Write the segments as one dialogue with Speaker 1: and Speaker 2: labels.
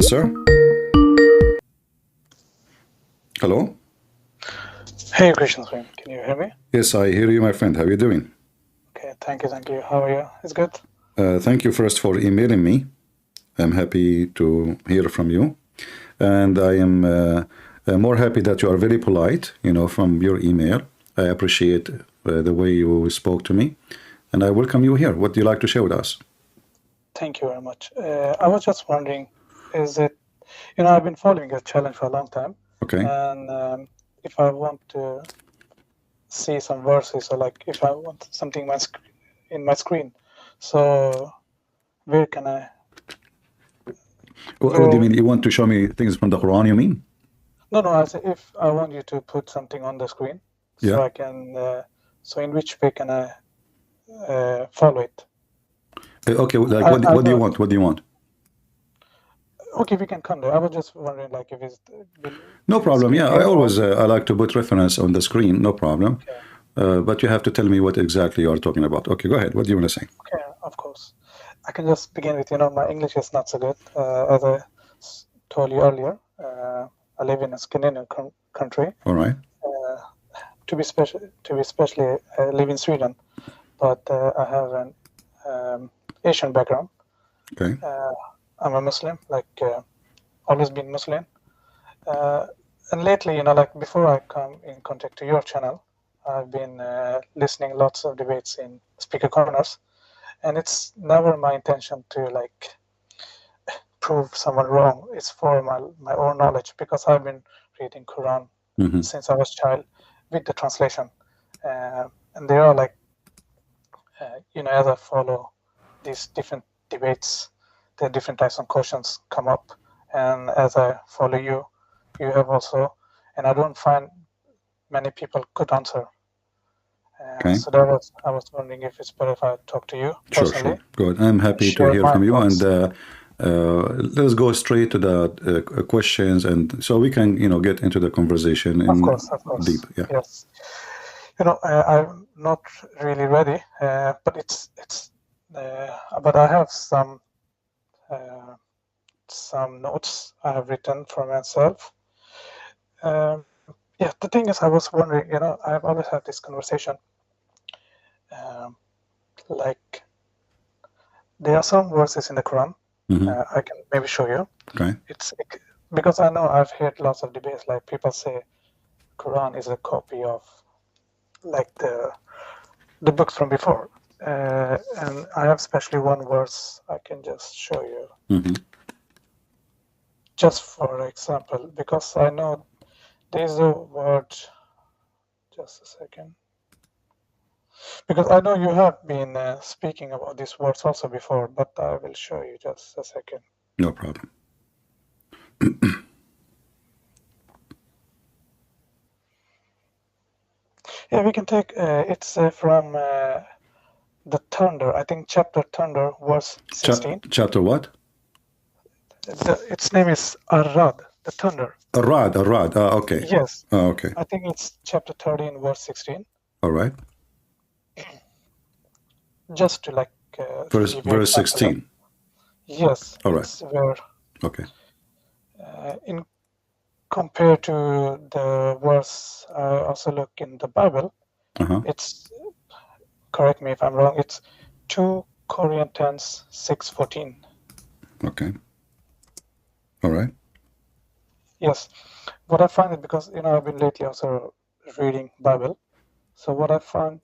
Speaker 1: answer. Hello?
Speaker 2: Hey, Christian friend, can you hear me?
Speaker 1: Yes, I hear you, my friend. How are you doing?
Speaker 2: Okay, thank you, thank you. How are you? It's good?
Speaker 1: Thank you first for emailing me. I'm happy to hear from you. And I am more happy that you are very polite, from your email. I appreciate the way you spoke to me. And I welcome you here. What do you like to share with us?
Speaker 2: Thank you very much. I was just wondering, is it, I've been following your challenge for a long time.
Speaker 1: Okay.
Speaker 2: And if I want to see some verses, or like if I want something in my screen, so where can I?
Speaker 1: What do you mean? You want to show me things from the Quran, you mean?
Speaker 2: No, I say if I want you to put something on the screen, so
Speaker 1: Yeah.
Speaker 2: I can. So in which way can I follow it?
Speaker 1: Okay, like what do you want? What do you want?
Speaker 2: Okay, we can come there. I was just wondering, like, if it's
Speaker 1: no problem. Yeah, I always I like to put reference on the screen. No problem.
Speaker 2: Okay.
Speaker 1: But you have to tell me what exactly you are talking about. Okay, go ahead. What do you want to say?
Speaker 2: Okay, of course. I can just begin with, my English is not so good. As I told you earlier, I live in a Scandinavian country.
Speaker 1: All right.
Speaker 2: To be especially, I live in Sweden, but I have an Asian background.
Speaker 1: Okay.
Speaker 2: I'm a Muslim, always been Muslim. And lately, like before I come in contact to your channel, I've been listening lots of debates in speaker corners, and it's never my intention to prove someone wrong. It's for my own knowledge, because I've been reading Quran since I was a child with the translation, and there are as I follow these different debates, there are different types of questions come up, and as I follow you have also, and I don't find many people could answer.
Speaker 1: Okay.
Speaker 2: So I was wondering if it's better if I talk to you personally.
Speaker 1: Sure. Good. I'm happy to hear from you, and let's go straight to the questions, and so we can, get into the conversation in
Speaker 2: of course.
Speaker 1: deep. Yeah.
Speaker 2: Yes. I'm not really ready, but but I have some notes I have written for myself. The thing is, I was wondering, I've always had this conversation. There are some verses in the Quran. I can maybe show you.
Speaker 1: Okay.
Speaker 2: It's because I know I've heard lots of debates, like people say Quran is a copy of the books from before, and I have especially one verse I can just show you. Just for example, because I know there's a word. Just a second. Because I know you have been speaking about these words also before, but I will show you just a second.
Speaker 1: No problem.
Speaker 2: Yeah, we can take, it's from the Thunder, I think chapter Thunder, verse 16.
Speaker 1: Chapter what?
Speaker 2: Its name is Ar-Rad, the Thunder.
Speaker 1: Ar-Rad. Okay.
Speaker 2: Yes.
Speaker 1: Okay.
Speaker 2: I think it's chapter 13, verse 16.
Speaker 1: All right.
Speaker 2: Just to
Speaker 1: verse 16.
Speaker 2: Yes.
Speaker 1: All right.
Speaker 2: Where,
Speaker 1: okay.
Speaker 2: In compared to the verse I also look in the Bible, it's, correct me if I'm wrong, it's 2 Corinthians 6:14.
Speaker 1: Okay. All right.
Speaker 2: Yes. What I find is, because I've been lately also reading Bible, so what I find,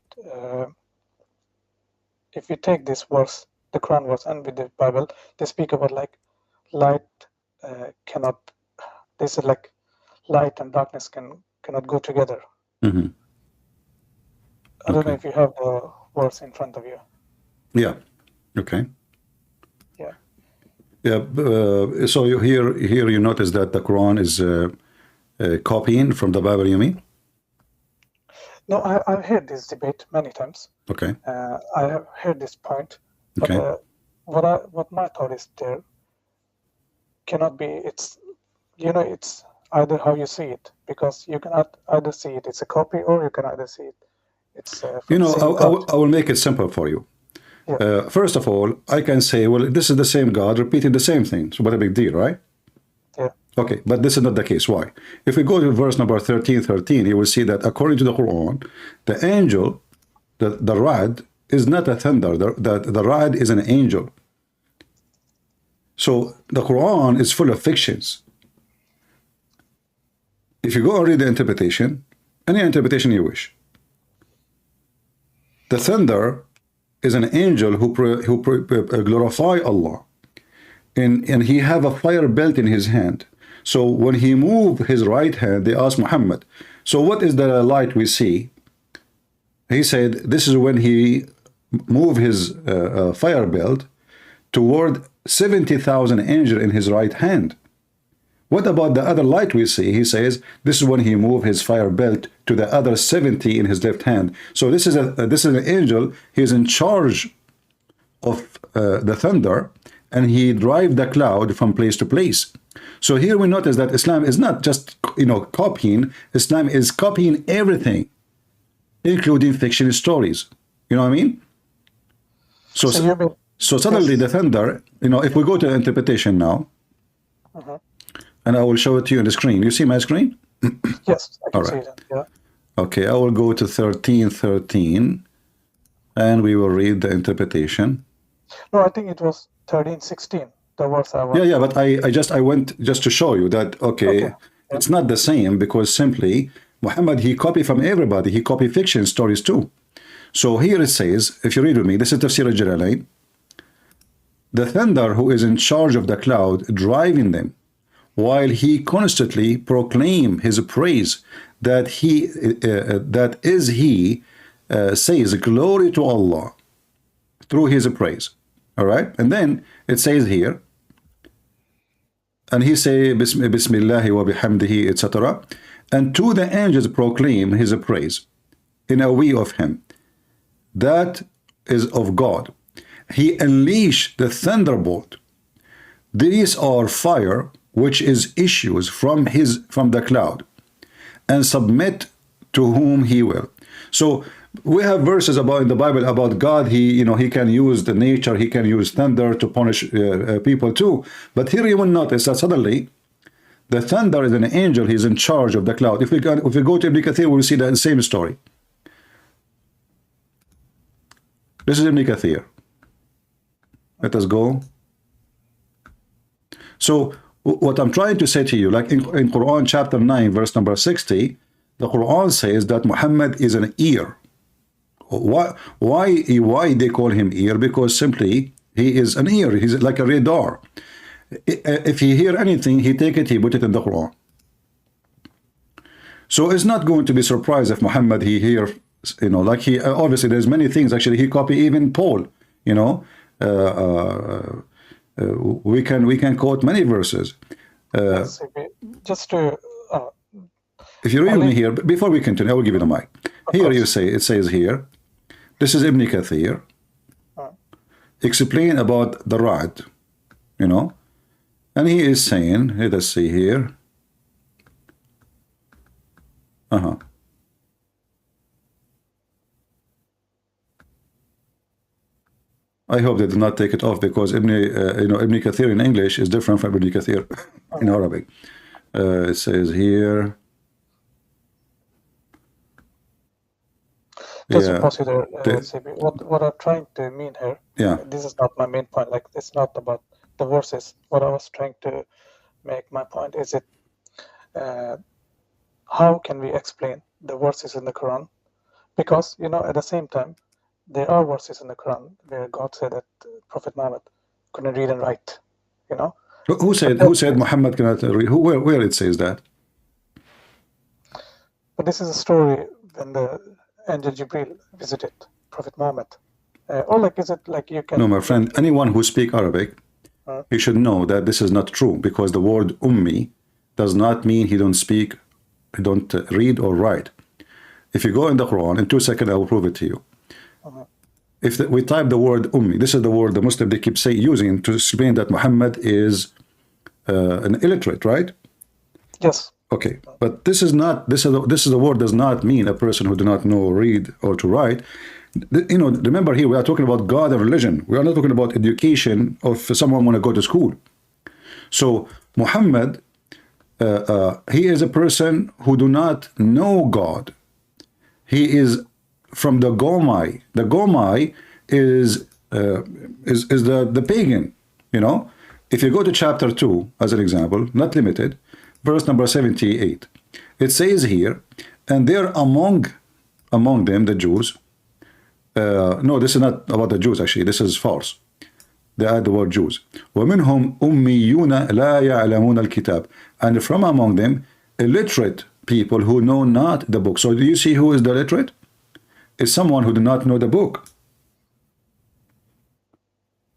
Speaker 2: if you take this verse, the Quran verse, and with the Bible, they speak about light cannot. They said light and darkness cannot go together. I don't know if you have the verse in front of you.
Speaker 1: Yeah. Okay.
Speaker 2: Yeah.
Speaker 1: Yeah. So here you notice that the Quran is copying from the Bible. You mean?
Speaker 2: No, I've heard this debate many times.
Speaker 1: Okay.
Speaker 2: I have heard this point. But
Speaker 1: okay.
Speaker 2: What my thought is, there cannot be. It's either how you see it, because you cannot either see it it's a copy, or you can either see it it's
Speaker 1: I will make it simple for you.
Speaker 2: Yeah.
Speaker 1: First of all, I can say, well, this is the same God repeating the same thing. So what a big deal, right? Okay, but this is not the case. Why? If we go to verse number 13, you will see that according to the Quran, the angel, the rod, is not a thunder. The rod is an angel. So the Quran is full of fictions. If you go and read the interpretation, any interpretation you wish, the thunder is an angel who glorify Allah, and he have a fire belt in his hand. So when he moved his right hand, they asked Muhammad, so what is the light we see? He said, this is when he moved his fire belt toward 70,000 angels in his right hand. What about the other light we see? He says, this is when he moved his fire belt to the other 70 in his left hand. So this is an angel. He's in charge of the thunder, and he drives the cloud from place to place. So here we notice that Islam is not just, copying. Islam is copying everything, including fiction stories. You know what I mean? So suddenly the thunder, if we go to interpretation now, and I will show it to you on the screen. You see my screen?
Speaker 2: Yes, I can see
Speaker 1: right.
Speaker 2: that. Yeah.
Speaker 1: Okay, I will go to 13:13, and we will read the interpretation.
Speaker 2: No, I think it was 13:16. The verse I was.
Speaker 1: Yeah, but I went just to show you that okay. It's not the same, because simply Muhammad, he copied from everybody. He copied fiction stories too. So here it says, if you read with me, this is Tafsir al-Jalalain. The thunder who is in charge of the cloud driving them, while he constantly proclaim his praise, that he says glory to Allah through his praise. All right, and then it says here, and he say Bismillahi wa bihamdihi, etc. And to the angels proclaim his praise in a way of him that is of God. He unleashed the thunderbolt. These are fire which is issues from the cloud, and submit to whom he will. So we have verses in the Bible about God. He can use the nature, he can use thunder to punish people too. But here you will notice that suddenly the thunder is an angel. He's in charge of the cloud. If we go to Ibn Kathir, we will see the same story. This is Ibn Kathir. Let us go. So what I'm trying to say to you, like in Quran chapter 9 verse number 60, the Quran says that Muhammad is an ear. Why they call him ear? Because simply he is an ear. He's like a radar. If he hear anything, he take it, he put it in the Quran. So it's not going to be surprised if Muhammad he hear, like he obviously there's many things. Actually, he copy even Paul. We can quote many verses.
Speaker 2: Just to
Speaker 1: if you read me here, before we continue, I will give you the mic. Here you say, it says here, this is Ibn Kathir, explain about the rod, and he is saying, let us see here, I hope they did not take it off, because Ibn Kathir in English is different from Ibn Kathir in Arabic. It says here,
Speaker 2: just to consider what I'm trying to mean here.
Speaker 1: Yeah.
Speaker 2: This is not my main point. Like, it's not about the verses. What I was trying to make my point is how can we explain the verses in the Quran? Because at the same time, there are verses in the Quran where God said that Prophet Muhammad couldn't read and write.
Speaker 1: Who said Muhammad cannot read? Where it says that?
Speaker 2: But this is a story when the angel Jibril visited Prophet Muhammad. Or like, is it like you can...
Speaker 1: No, my friend, anyone who speaks Arabic, he should know that this is not true, because the word ummi does not mean he don't read or write. If you go in the Quran, in 2 seconds I will prove it to you. If we type the word ummi, this is the word the Muslim they keep using to explain that Muhammad is an illiterate, right?
Speaker 2: Yes.
Speaker 1: Okay, but this is the word does not mean a person who do not know read or to write. Remember here we are talking about God and religion. We are not talking about education of someone want to go to school. So Muhammad he is a person who do not know God. He is from the Gomai. The Gomai is the pagan. You know, if you go to chapter 2 as an example, not limited, verse number 78, it says here, and there among them the Jews. No, this is not about the Jews actually. This is false. They add the word Jews. وَمِنْهُمْ أُمِّيُّونَ لَا يَعْلَمُونَ الْكِتَابِ. And from among them, illiterate people who know not the book. So do you see who is the illiterate? It's someone who do not know the book.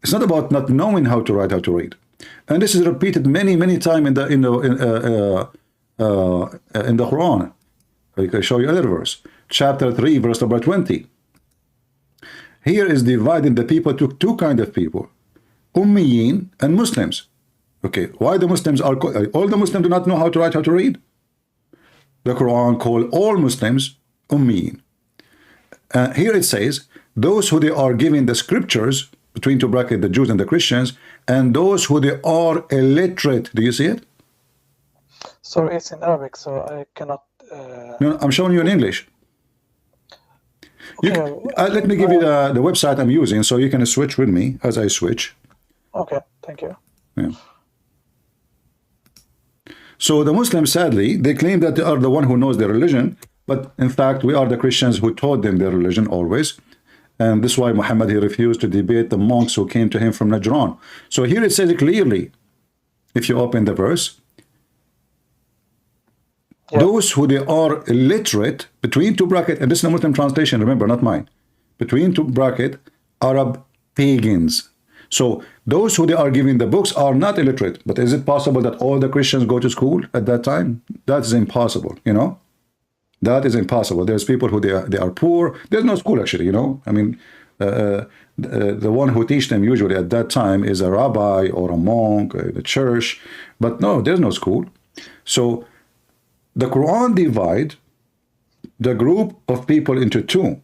Speaker 1: It's not about not knowing how to write, how to read. And this is repeated many times in the Quran. I can show you another verse. Chapter 3, verse number 20. Here is dividing the people to two kinds of people. Ummiyin and Muslims. Okay, why the Muslims are all the Muslims do not know how to write, how to read? The Quran call all Muslims Ummiyin. Here it says, those who they are giving the scriptures, between two brackets, the Jews and the Christians, and those who they are illiterate. Do you see it?
Speaker 2: So it's in Arabic, so I cannot...
Speaker 1: No, I'm showing you in English.
Speaker 2: Okay.
Speaker 1: Let me give you the website I'm using, so you can switch with me as I switch.
Speaker 2: Okay, thank you.
Speaker 1: Yeah. So the Muslims, sadly, they claim that they are the one who knows their religion, but in fact, we are the Christians who taught them their religion always. And this is why Muhammad, he refused to debate the monks who came to him from Najran. So here it says it clearly, if you open the verse, yeah. Those who they are illiterate, between two brackets, and this is a Muslim translation, remember, not mine, between two brackets, Arab pagans. So those who they are giving the books are not illiterate. But is it possible that all the Christians go to school at that time? That is impossible, you know. That is impossible. There's people who they are poor. There's no school actually, you know. I mean, the one who teach them usually at that time is a rabbi or a monk, the church. But no, there's no school. So the Quran divide the group of people into two.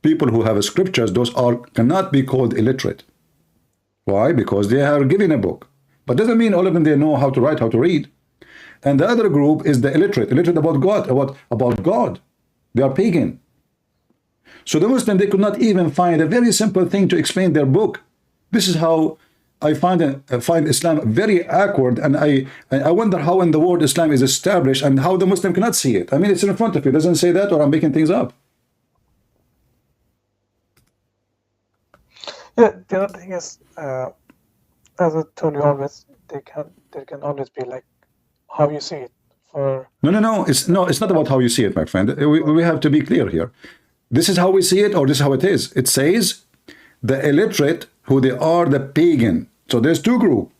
Speaker 1: People who have scriptures, those cannot be called illiterate. Why? Because they are given a book. But doesn't mean all of them they know how to write, how to read. And the other group is the illiterate about God, about God. They are pagan. So the Muslim, they could not even find a very simple thing to explain their book. This is how I find Islam very awkward, and I wonder how in the world Islam is established and how the Muslim cannot see it. I mean, it's in front of you. It doesn't say that, or I'm making things up.
Speaker 2: Yeah, the other thing is, as I told you always, there can always be like how you see it.
Speaker 1: No. It's not about how you see it, my friend. We have to be clear here. This is how we see it, or this is how it is. It says the illiterate, who they are the pagan. So there's two groups.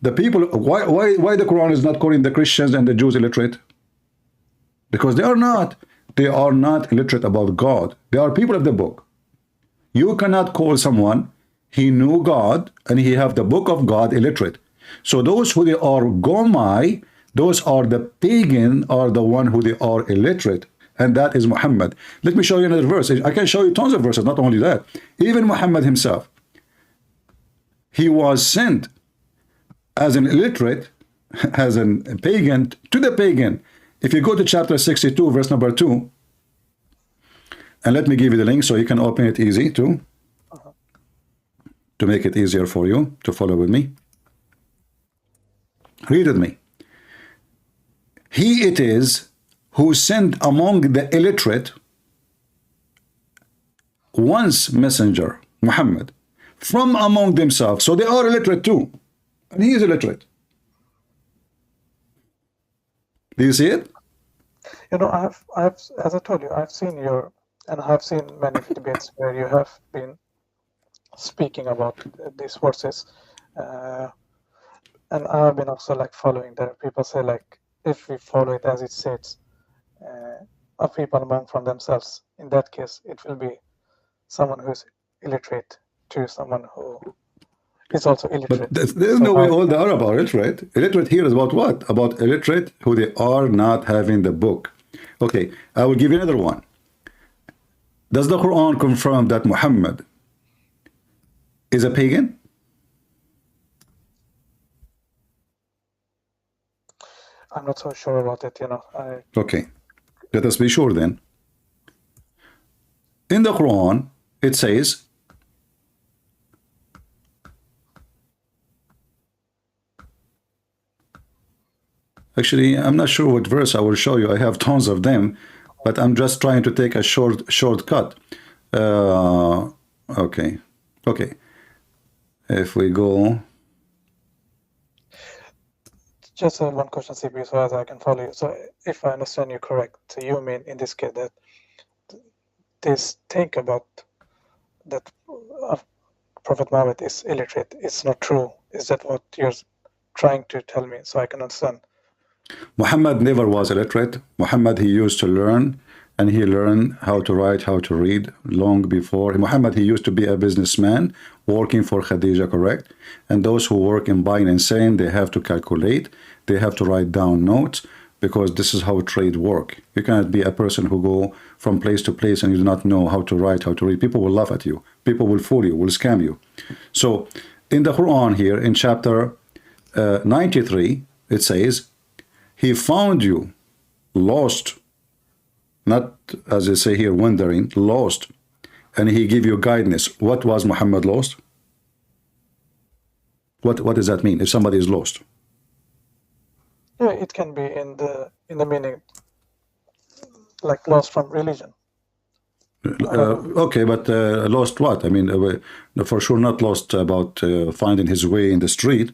Speaker 1: The people. Why the Quran is not calling the Christians and the Jews illiterate? Because they are not. They are not illiterate about God. They are people of the book. You cannot call someone he knew God and he have the book of God illiterate. So those who they are Gomai, those are the pagan, are the one who they are illiterate. And that is Muhammad. Let me show you another verse. I can show you tons of verses, not only that. Even Muhammad himself, he was sent as an illiterate, as a pagan, to the pagan. If you go to chapter 62, verse number 2, and let me give you the link so you can open it easy too, to make it easier for you to follow with me. Read with me. He it is who sent among the illiterate once messenger, Muhammad, from among themselves. So they are illiterate too. And he is illiterate. Do you see it?
Speaker 2: You know, I've as I told you, I've seen your, and I've seen many debates where you have been speaking about these verses. And I've been also like following that. People say like, if we follow it as it says, a people among from themselves, in that case, it will be someone who is illiterate to someone who is also illiterate.
Speaker 1: But there's no way all the Arab are illiterate. Illiterate here is about what? About illiterate who they are not having the book. Okay, I will give you another one. Does the Quran confirm that Muhammad is a pagan?
Speaker 2: I'm not so sure about it, you know.
Speaker 1: Okay, let us be sure then. In the Quran, it says, actually, I'm not sure what verse I will show you. I have tons of them, but I'm just trying to take a shortcut. Okay. If we go,
Speaker 2: just one question, CP, so as I can follow you. So if I understand you correct, so you mean in this case that this think about that Prophet Muhammad is illiterate, it's not true. Is that what you're trying to tell me so I can understand?
Speaker 1: Muhammad never was illiterate. Muhammad, he used to learn, and he learned how to write, how to read long before. Muhammad, he used to be a businessman working for Khadija, correct? And those who work in buying and selling, they have to calculate, they have to write down notes, because this is how trade work. You cannot be a person who go from place to place and you do not know how to write, how to read. People will laugh at you. People will fool you, will scam you. So in the Quran here, in chapter 93, it says, he found you lost, not as they say here, wandering, lost, and he gave you guidance. What was Muhammad lost? What does that mean if somebody is lost?
Speaker 2: Yeah, it can be in the meaning like lost from religion.
Speaker 1: Okay, but lost what? I mean, for sure not lost about finding his way in the street.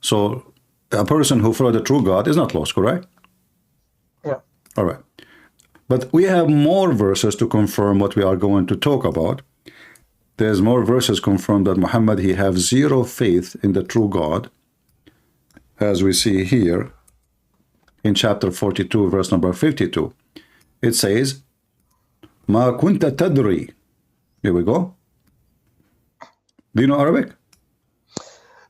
Speaker 1: So a person who follows the true God is not lost, correct?
Speaker 2: Yeah.
Speaker 1: All right. But we have more verses to confirm what we are going to talk about. There's more verses confirm that Muhammad, he have zero faith in the true God, as we see here in chapter 42, verse number 52. It says, Ma kunta tadri. Here we go. Do you know Arabic?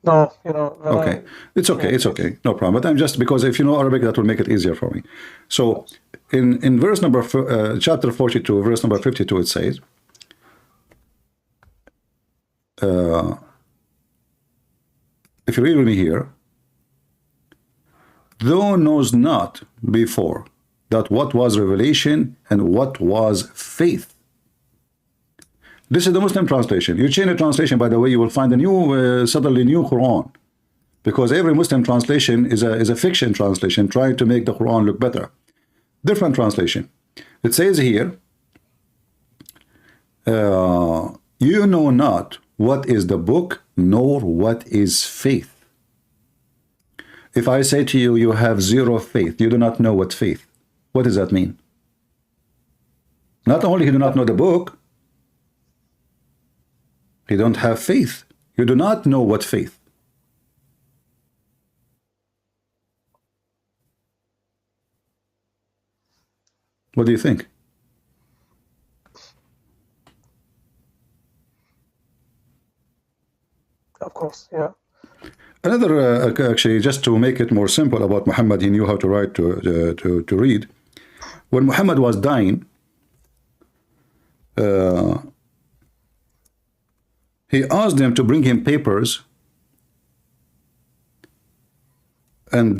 Speaker 2: No, you know.
Speaker 1: Okay, it's okay, no problem. But I'm just, because if you know Arabic, that will make it easier for me. So in verse number chapter 42, verse number 52, it says, if you read with me here, thou knows not before that what was revelation and what was faith. This is the Muslim translation. You change the translation, by the way, you will find a new, suddenly new Quran, because every Muslim translation is a fiction translation, trying to make the Quran look better. Different translation. It says here, you know not what is the book, nor what is faith. If I say to you, you have zero faith, you do not know what faith. What does that mean? Not only you do not know the book, you don't have faith. You do not know what faith. What do you think?
Speaker 2: Of course, yeah.
Speaker 1: Another, actually, just to make it more simple about Muhammad, he knew how to write, to read. When Muhammad was dying, he asked them to bring him papers and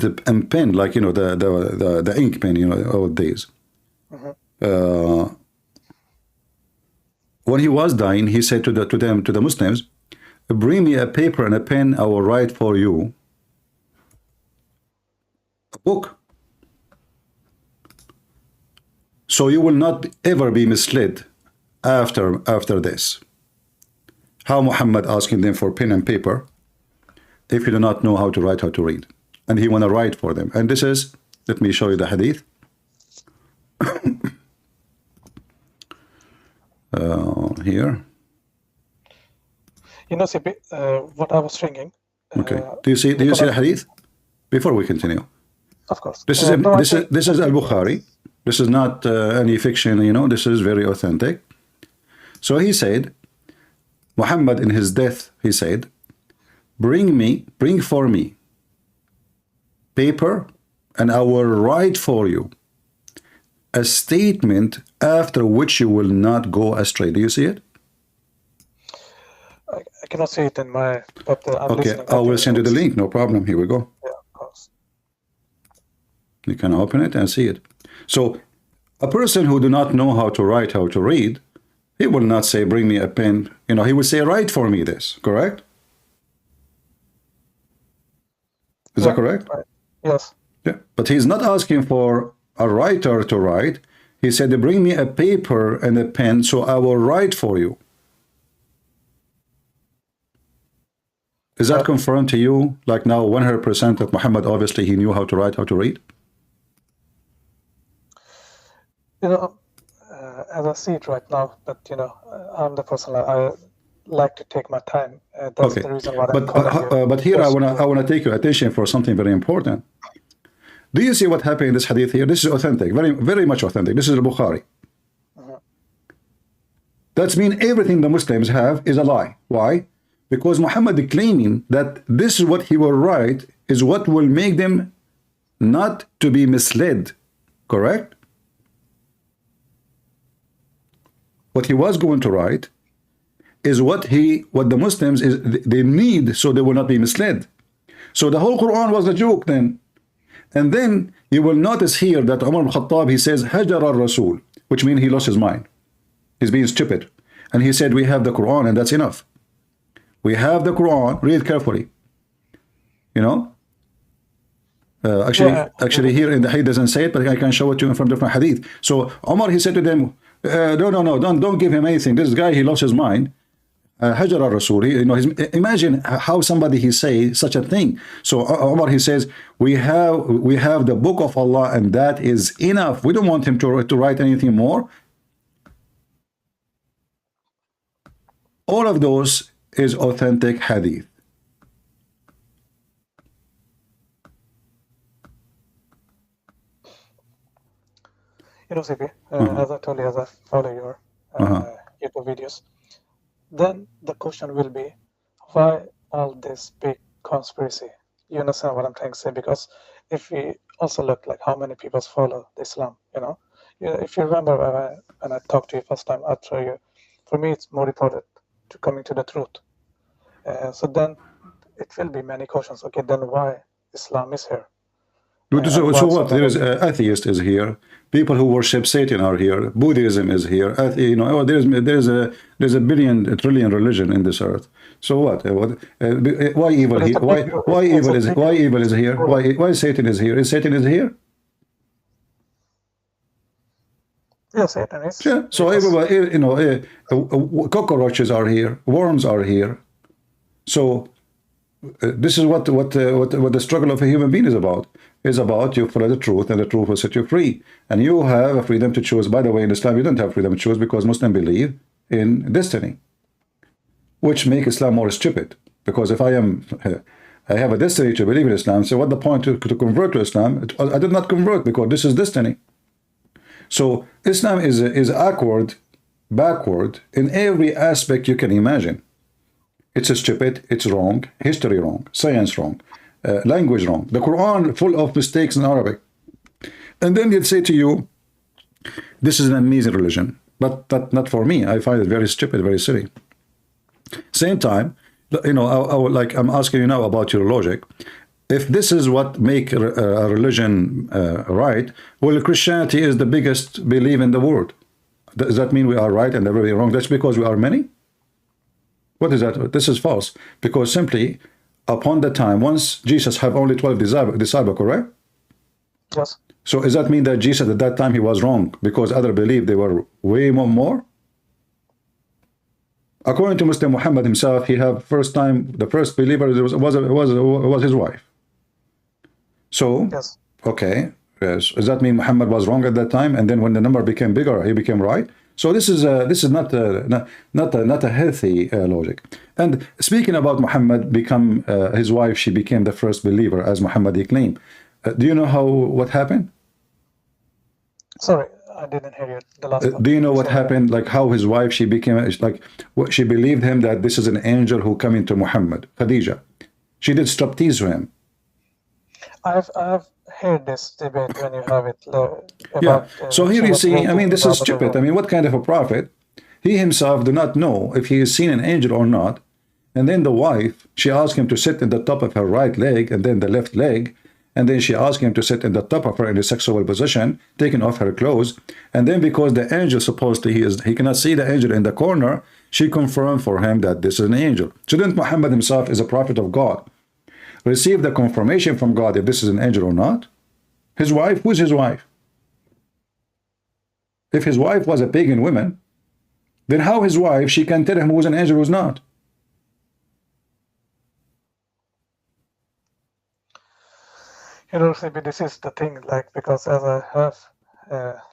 Speaker 1: pen, like, you know, the ink pen, you know, old days. When he was dying, he said to the Muslims, bring me a paper and a pen, I will write for you a book, so you will not ever be misled after this. How Muhammad asking them for pen and paper if you do not know how to write, how to read, and he want to write for them. And this is, let me show you the hadith. Here.
Speaker 2: You know, CP, what I was thinking.
Speaker 1: Okay. Do you see the hadith? Before we continue.
Speaker 2: Of course.
Speaker 1: This is Al-Bukhari. This is not any fiction, you know. This is very authentic. So he said, Muhammad in his death, he said, bring for me paper, and I will write for you a statement after which you will not go astray. Do you see it?
Speaker 2: I cannot see it in my, but I'm
Speaker 1: okay,
Speaker 2: listening.
Speaker 1: I will send you the link, no problem. Here we go.
Speaker 2: Yeah, of course.
Speaker 1: You can open it and see it. So a person who do not know how to write, how to read, he will not say, bring me a pen. You know, he will say, write for me this, correct? Is that correct?
Speaker 2: Right. Yes.
Speaker 1: Yeah. But he's not asking for a writer to write. He said, bring me a paper and a pen so I will write for you. Is that confirmed to you? Like now 100% that Muhammad, obviously he knew how to write, how to read?
Speaker 2: You know, as I see it right now, but you know, I'm the person I like to take my time. That's the reason why I'm calling you.
Speaker 1: But here I wanna take your attention for something very important. Do you see what happened in this hadith here? This is authentic, very, very much authentic. This is al-Bukhari. That means everything the Muslims have is a lie. Why? Because Muhammad claiming that this is what he will write is what will make them not to be misled. Correct? What he was going to write is what the Muslims they need so they will not be misled. So the whole Quran was a joke then. And then you will notice here that Umar ibn Khattab, he says, Hajar al-Rasul, which means he lost his mind. He's being stupid. And he said, we have the Quran and that's enough. We have the Quran, read carefully. You know? Actually here in the hadith doesn't say it, but I can show it to you from different hadith. So Umar, he said to them, no, don't give him anything. This guy, he lost his mind. Hajar al-Rasul, you know, imagine how somebody he say such a thing. So Umar, he says, we have the book of Allah and that is enough. We don't want him to write anything more. All of those is authentic hadith.
Speaker 2: You know, CP, as I told you, as I follow your YouTube videos, then the question will be, why all this big conspiracy? You understand what I'm trying to say? Because if we also look like how many people follow Islam, you know, if you remember when I talked to you first time, I told you, for me it's more important to coming to the truth. So then it will be many questions. Okay, then why Islam is here?
Speaker 1: So what? There is atheist is here. People who worship Satan are here. Buddhism is here. You know, there's a billion, trillion religion in this earth. So what? Why evil? Why evil is here? Why Satan is here? Is Satan is here?
Speaker 2: Yeah, Satan is.
Speaker 1: Yeah. So everybody, you know, cockroaches are here. Worms are here. So this is what the struggle of a human being is about. Is about you follow the truth and the truth will set you free. And you have a freedom to choose. By the way, in Islam, you don't have freedom to choose because Muslims believe in destiny, which make Islam more stupid. Because if I have a destiny to believe in Islam, so what the point to convert to Islam? I did not convert because this is destiny. So Islam is backward in every aspect you can imagine. It's stupid, it's wrong, history wrong, science wrong, language wrong. The Quran full of mistakes in Arabic. And then they'd say to you, this is an amazing religion. But not for me. I find it very stupid, very silly. Same time, you know, like I'm asking you now about your logic. If this is what make a religion right, well, Christianity is the biggest belief in the world. Does that mean we are right and everybody wrong? That's because we are many? What is that? This is false. Because simply, upon the time, once Jesus have only 12 disciples, correct?
Speaker 2: Yes.
Speaker 1: So does that mean that Jesus at that time he was wrong because others believed they were way more? According to Muslim Muhammad himself, he have the first believer was his wife. So, yes. Okay, yes. Does that mean Muhammad was wrong at that time? And then when the number became bigger, he became right? So this is not a healthy logic. And speaking about Muhammad become his wife, she became the first believer as Muhammad he claimed. Do you know what happened?
Speaker 2: Sorry, I didn't hear you. The last part.
Speaker 1: Do you know what happened? Like how his wife she became she believed him that this is an angel who coming to Muhammad, Khadija. She did striptease to him.
Speaker 2: I've heard this debate when you have it.
Speaker 1: About, so here you see, I mean, this is stupid. I mean, what kind of a prophet? He himself do not know if he has seen an angel or not. And then the wife, she asked him to sit in the top of her right leg and then the left leg. and then she asked him to sit in the top of her in a sexual position, taking off her clothes, and then because the angel supposedly he cannot see the angel in the corner, she confirmed for him that this is an angel. Shouldn't Muhammad himself is a prophet of God receive the confirmation from God if this is an angel or not? His wife, who's his wife? If his wife was a pagan woman, then how his wife, she can tell him who's an angel, who's not?
Speaker 2: You know, maybe this is the thing, like, because as I have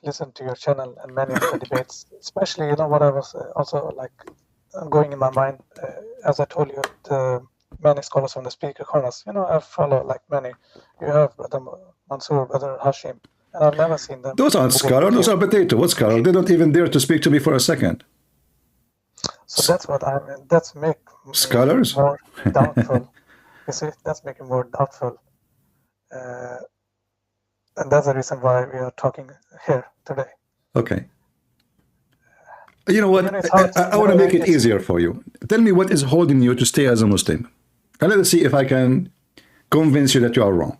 Speaker 2: listened to your channel and many of the debates, especially, you know, what I was also like going in my mind, as I told you, the many scholars from the speaker corners, you know, I follow like many. You have Brother Mansour, Brother Hashim, and I've never seen them.
Speaker 1: Those aren't scholars, those are potato. What scholar? They don't even dare to speak to me for a second.
Speaker 2: So that's what I mean. That's make
Speaker 1: Scholars?
Speaker 2: more doubtful. You see, that's making more doubtful. And that's the reason why we are talking here today.
Speaker 1: Okay. You know what?
Speaker 2: You know, it's hard
Speaker 1: I want to make it easier for you. Tell me what is holding you to stay as a Muslim. And let us see if I can convince you that you are wrong.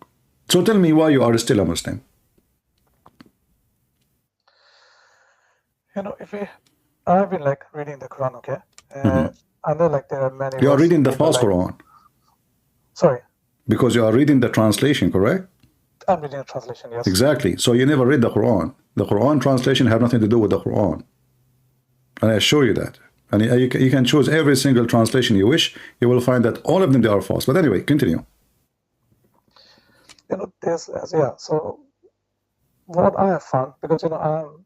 Speaker 1: So tell me why you are still a Muslim.
Speaker 2: You know, I've been like reading the Quran, okay? I know like there are many.
Speaker 1: You are
Speaker 2: verses,
Speaker 1: reading the
Speaker 2: you know,
Speaker 1: false
Speaker 2: like,
Speaker 1: Quran.
Speaker 2: Sorry,
Speaker 1: Because you are reading the translation, correct?
Speaker 2: I'm reading a translation, yes.
Speaker 1: Exactly. So you never read the Quran. The Quran translation have nothing to do with the Quran. And I assure you that. And you can choose every single translation you wish. You will find that all of them, they are false. But anyway, continue.
Speaker 2: You know, there's, yeah, so what I have found, because, you know,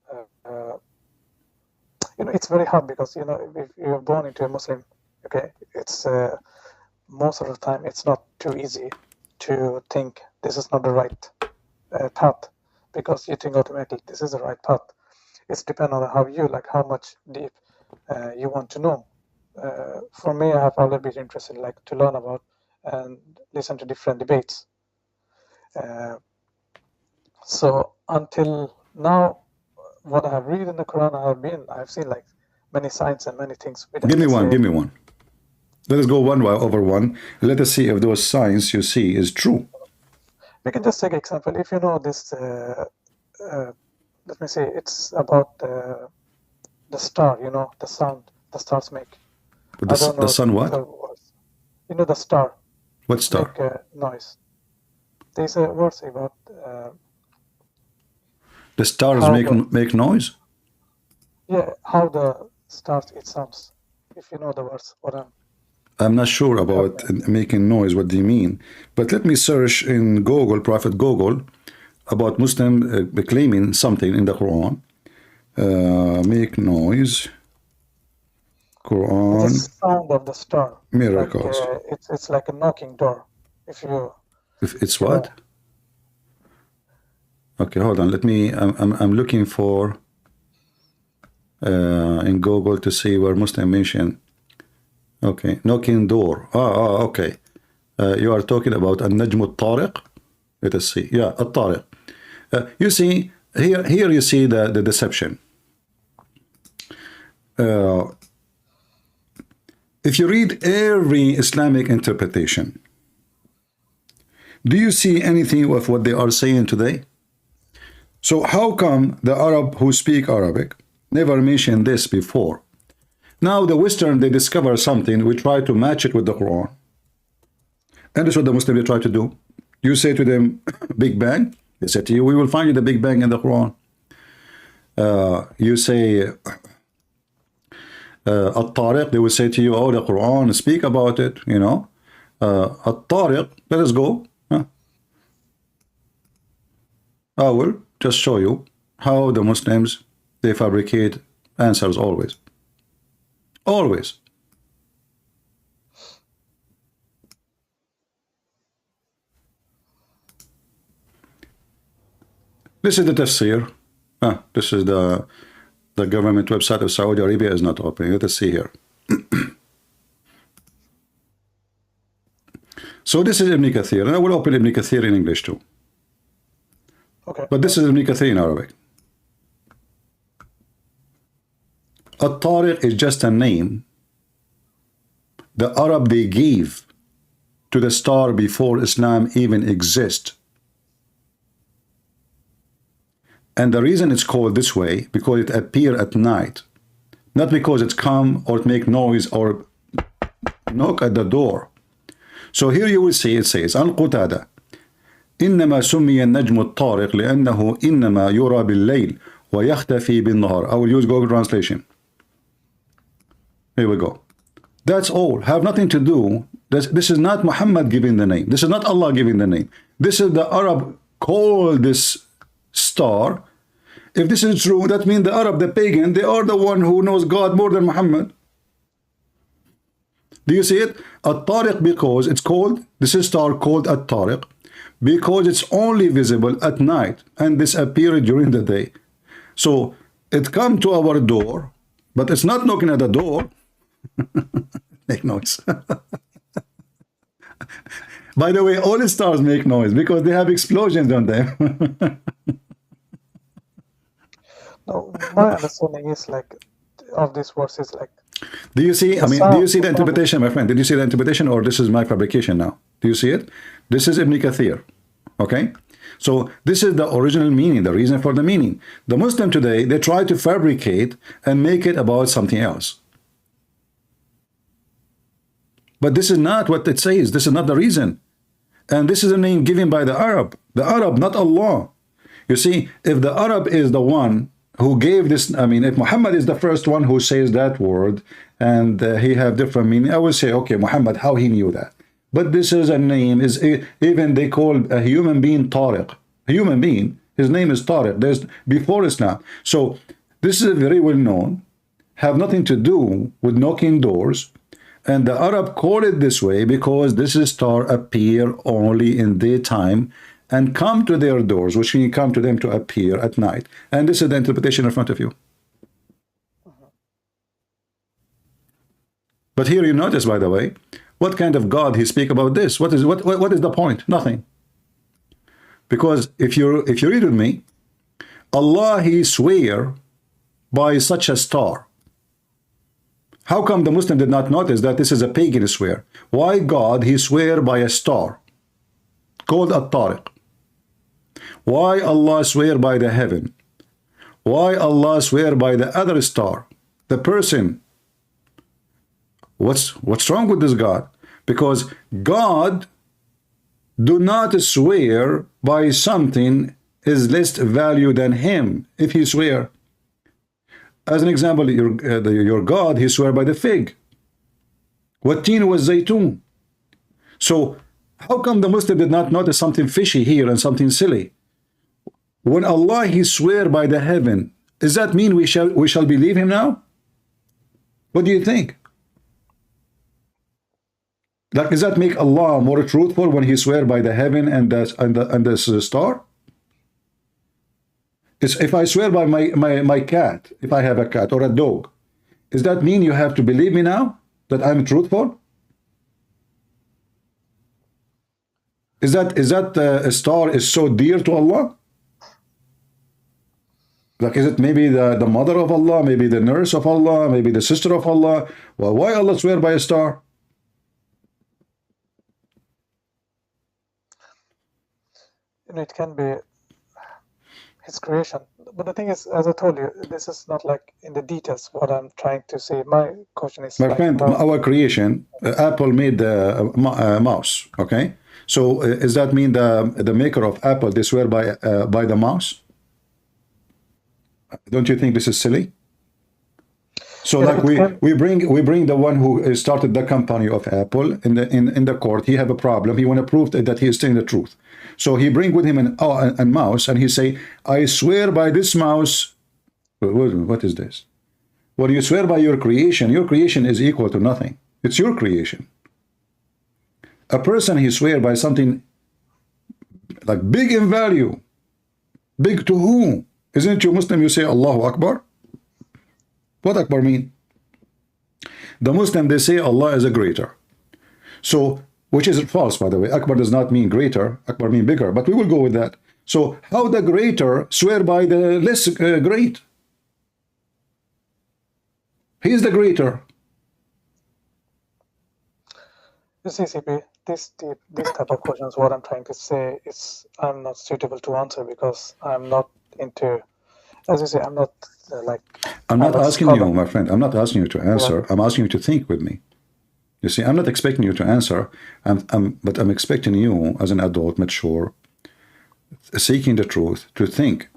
Speaker 2: you know, it's very hard because, you know, if you're born into a Muslim, okay, it's most of the time it's not too easy to think this is not the right path, because you think automatically this is the right path. It's depend on how you, like how much deep you want to know. For me, I have always been interested like to learn about and listen to different debates. So until now, what I have read in the Quran, I've seen like many signs and many things.
Speaker 1: Give me one. Let us go one over one. Let us see if those signs you see is true.
Speaker 2: We can just take an example. If you know this, let me say, it's about the star, you know, the sound the stars make.
Speaker 1: The sun what?
Speaker 2: You know the star.
Speaker 1: What star?
Speaker 2: Make noise. There's a verse about...
Speaker 1: the stars make noise?
Speaker 2: Yeah, how the stars, it sounds. If you know the words, what
Speaker 1: I'm not sure about making noise. What do you mean? But let me search in Google, Prophet Google, about Muslim claiming something in the Quran. Make noise. Quran.
Speaker 2: The sound of the star.
Speaker 1: Miracles.
Speaker 2: Like, it's like a knocking door.
Speaker 1: If it's what? Okay, hold on. Let me. I'm looking for in Google to see where Muslim mention. Okay, knocking door. Okay. You are talking about An-Najm al-Tariq. Let us see. Yeah, al-Tariq. You see, here you see the deception. If you read every Islamic interpretation, do you see anything of what they are saying today? So how come the Arab who speak Arabic never mentioned this before? Now the Western, they discover something, we try to match it with the Quran. And that's what the Muslims try to do. You say to them, Big Bang. They say to you, we will find you the Big Bang in the Quran. You say, At-Tariq, they will say to you, oh, the Quran, speak about it, you know. At-Tariq, let us go. I will just show you how the Muslims, they fabricate answers always. Always. This is the tafsir. This is the government website of Saudi Arabia is not open. Let us see here. So this is Ibn Kathir, and I will open Ibn Kathir in English too.
Speaker 2: Okay.
Speaker 1: But this is Ibn Kathir in Arabic. At-Tariq is just a name the Arab they gave to the star before Islam even exists. And the reason it's called this way, because it appears at night, not because it's come or it make noise or knock at the door. So here you will see it says, An Qutada, إنما سمي النجم الطارق لأنه إنما يرى بالليل ويختفي بالنهار. I will use Google Translation. Here we go. That's all. Have nothing to do. This is not Muhammad giving the name. This is not Allah giving the name. This is the Arab call this star. If this is true, that means the Arab, the pagan, they are the one who knows God more than Muhammad. Do you see it? At-Tariq, because it's called, this is star called At-Tariq, because it's only visible at night and disappear during the day. So it come to our door, but it's not knocking at the door. Make noise. By the way, all the stars make noise because they have explosions on them.
Speaker 2: No, my understanding is like of this verse is like.
Speaker 1: Do you see? I mean, do you see the interpretation, my friend? Did you see the interpretation, or this is my fabrication now? Do you see it? This is Ibn Kathir. Okay, so this is the original meaning, the reason for the meaning. The Muslim today, they try to fabricate and make it about something else. But this is not what it says. This is not the reason. And this is a name given by the Arab. The Arab, not Allah. You see, if the Arab is the one who gave this, I mean, if Muhammad is the first one who says that word, and he have different meaning, I will say, okay, Muhammad, how he knew that? But this is a name, is even they call a human being Tariq. A human being, his name is Tariq. There's before Islam. So this is very well known, have nothing to do with knocking doors. And the Arab call it this way because this star appear only in daytime and come to their doors, which means come to them to appear at night. And this is the interpretation in front of you. But here you notice, by the way, what kind of God he speak about this? What is the point? Nothing. Because if you read with me, Allah, he swear by such a star. How come the Muslim did not notice that this is a pagan swear? Why God, he swear by a star called At-Tariq? Why Allah swear by the heaven? Why Allah swear by the other star? The person. What's wrong with this God? Because God do not swear by something is less value than him if he swear. As an example, your God, he swear by the fig. Wattin was zaytun. So how come the Muslim did not notice something fishy here and something silly? When Allah, he swear by the heaven, does that mean we shall believe him now? What do you think? Like, does that make Allah more truthful when he swear by the heaven and the star? If I swear by my cat, if I have a cat or a dog, does that mean you have to believe me now that I'm truthful? Is that a star is so dear to Allah? Like, is it maybe the mother of Allah, maybe the nurse of Allah, maybe the sister of Allah? Well, why Allah swear by a star?
Speaker 2: You know, it can be his creation. But the thing is, as I told you, this is not like in the details what I'm trying to say. My question is,
Speaker 1: my
Speaker 2: like,
Speaker 1: friend, our creation, Apple made the mouse, okay? So does that mean the maker of Apple, they swear by the mouse? Don't you think this is silly? So
Speaker 2: yeah,
Speaker 1: like we bring the one who started the company of Apple in the court. He have a problem. He want to prove that he is telling the truth. So he bring with him a mouse, and he say, I swear by this mouse. What is this? Well, you swear by your creation. Your creation is equal to nothing. It's your creation. A person, he swear by something like big in value. Big to whom? Isn't you Muslim? You say Allahu Akbar. What Akbar mean? The Muslim, they say Allah is a greater. So, which is false, by the way. Akbar does not mean greater. Akbar mean bigger. But we will go with that. So, how the greater swear by the less great? He is the greater.
Speaker 2: you see, CP, this type of questions, what I'm trying to say is I'm not suitable to answer because I'm not into, as you say, I'm not like.
Speaker 1: I'm not
Speaker 2: I'm a
Speaker 1: asking you,
Speaker 2: scholar.
Speaker 1: my friend. I'm not asking you to answer. I'm asking you to think with me. You see, I'm not expecting you to answer. But I'm expecting you, as an adult, mature, seeking the truth, to think.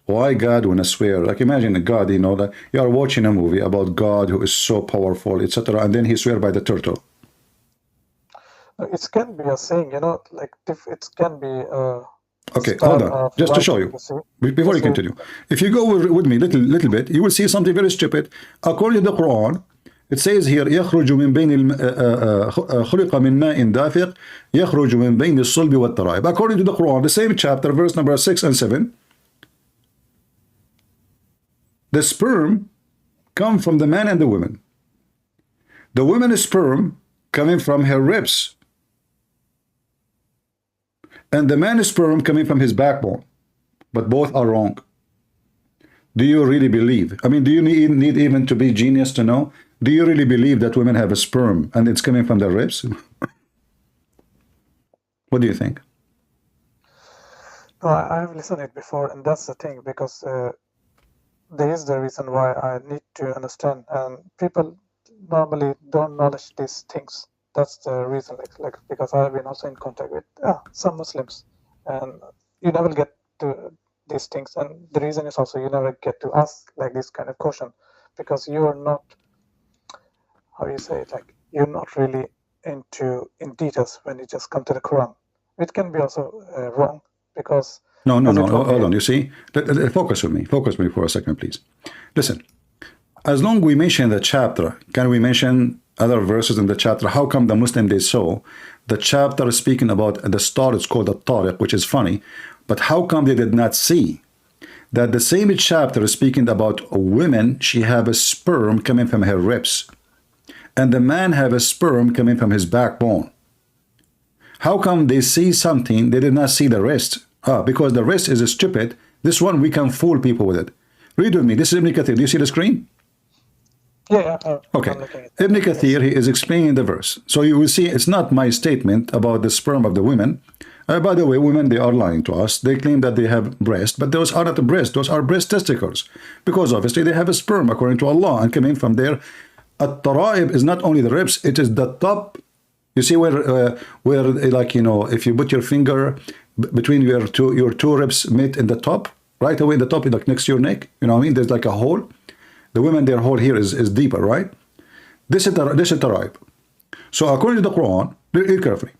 Speaker 1: Why God wanna swear? Like imagine God, you know, that you are watching a movie about God who is so powerful, etc., and then he swear by the turtle.
Speaker 2: It can be a saying, you know, like if it can be a
Speaker 1: Okay, hold
Speaker 2: style
Speaker 1: on.
Speaker 2: of
Speaker 1: Just to show
Speaker 2: writing.
Speaker 1: you,
Speaker 2: You see,
Speaker 1: before you
Speaker 2: you see,
Speaker 1: continue, if you go with me little bit, you will see something very stupid. According to the Quran, it says here يخرج من بين خلق من ماء دافق يخرج من بين الصلب والترائب. According to the Quran, the same chapter, verse number 6 and 7, the sperm come from the man and the woman. The woman's sperm coming from her ribs, and the man's sperm coming from his backbone. But both are wrong. Do you really believe? I mean, do you need even to be genius to know? Do you really believe that women have a sperm and it's coming from their ribs? What do you think?
Speaker 2: no, I have listened it before, and that's the thing, because there is the reason why I need to understand, and people normally don't knowledge these things. That's the reason, like because I have been also in contact with some Muslims, and you never get to these things, and the reason is also you never get to ask like this kind of question, because you are not, how you say it, like you're not really in details when you just come to the Quran. It can be also wrong, because
Speaker 1: No,
Speaker 2: as you told
Speaker 1: hold
Speaker 2: me,
Speaker 1: on. You see, focus with me. Focus with me for a second, please. Listen, as long we mention the chapter, can we mention other verses in the chapter? How come the Muslim they saw the chapter is speaking about the star is called a tariq, which is funny, but how come they did not see that the same chapter is speaking about a woman, she have a sperm coming from her ribs, and the man have a sperm coming from his backbone? How come they see something, they did not see the rest? Because the rest is stupid. This one, we can fool people with it. Read with me. This is Ibn Kathir. Do you see the screen?
Speaker 2: yeah,
Speaker 1: Okay.
Speaker 2: I'm looking at
Speaker 1: Ibn Kathir, he is explaining the verse. So you will see it's not my statement about the sperm of the women. By the way, women, they are lying to us. They claim that they have breast, but those are not the breast. Those are breast testicles. Because obviously they have a sperm according to Allah, and coming from there. At-tara'ib is not only the ribs, it is the top. You see where like, you know, if you put your finger between your two ribs meet in the top, right away in the top, like next to your neck, you know what I mean? There's like a hole. The women, their hole here is deeper, right? This is tara'ib. So according to the Quran, read carefully.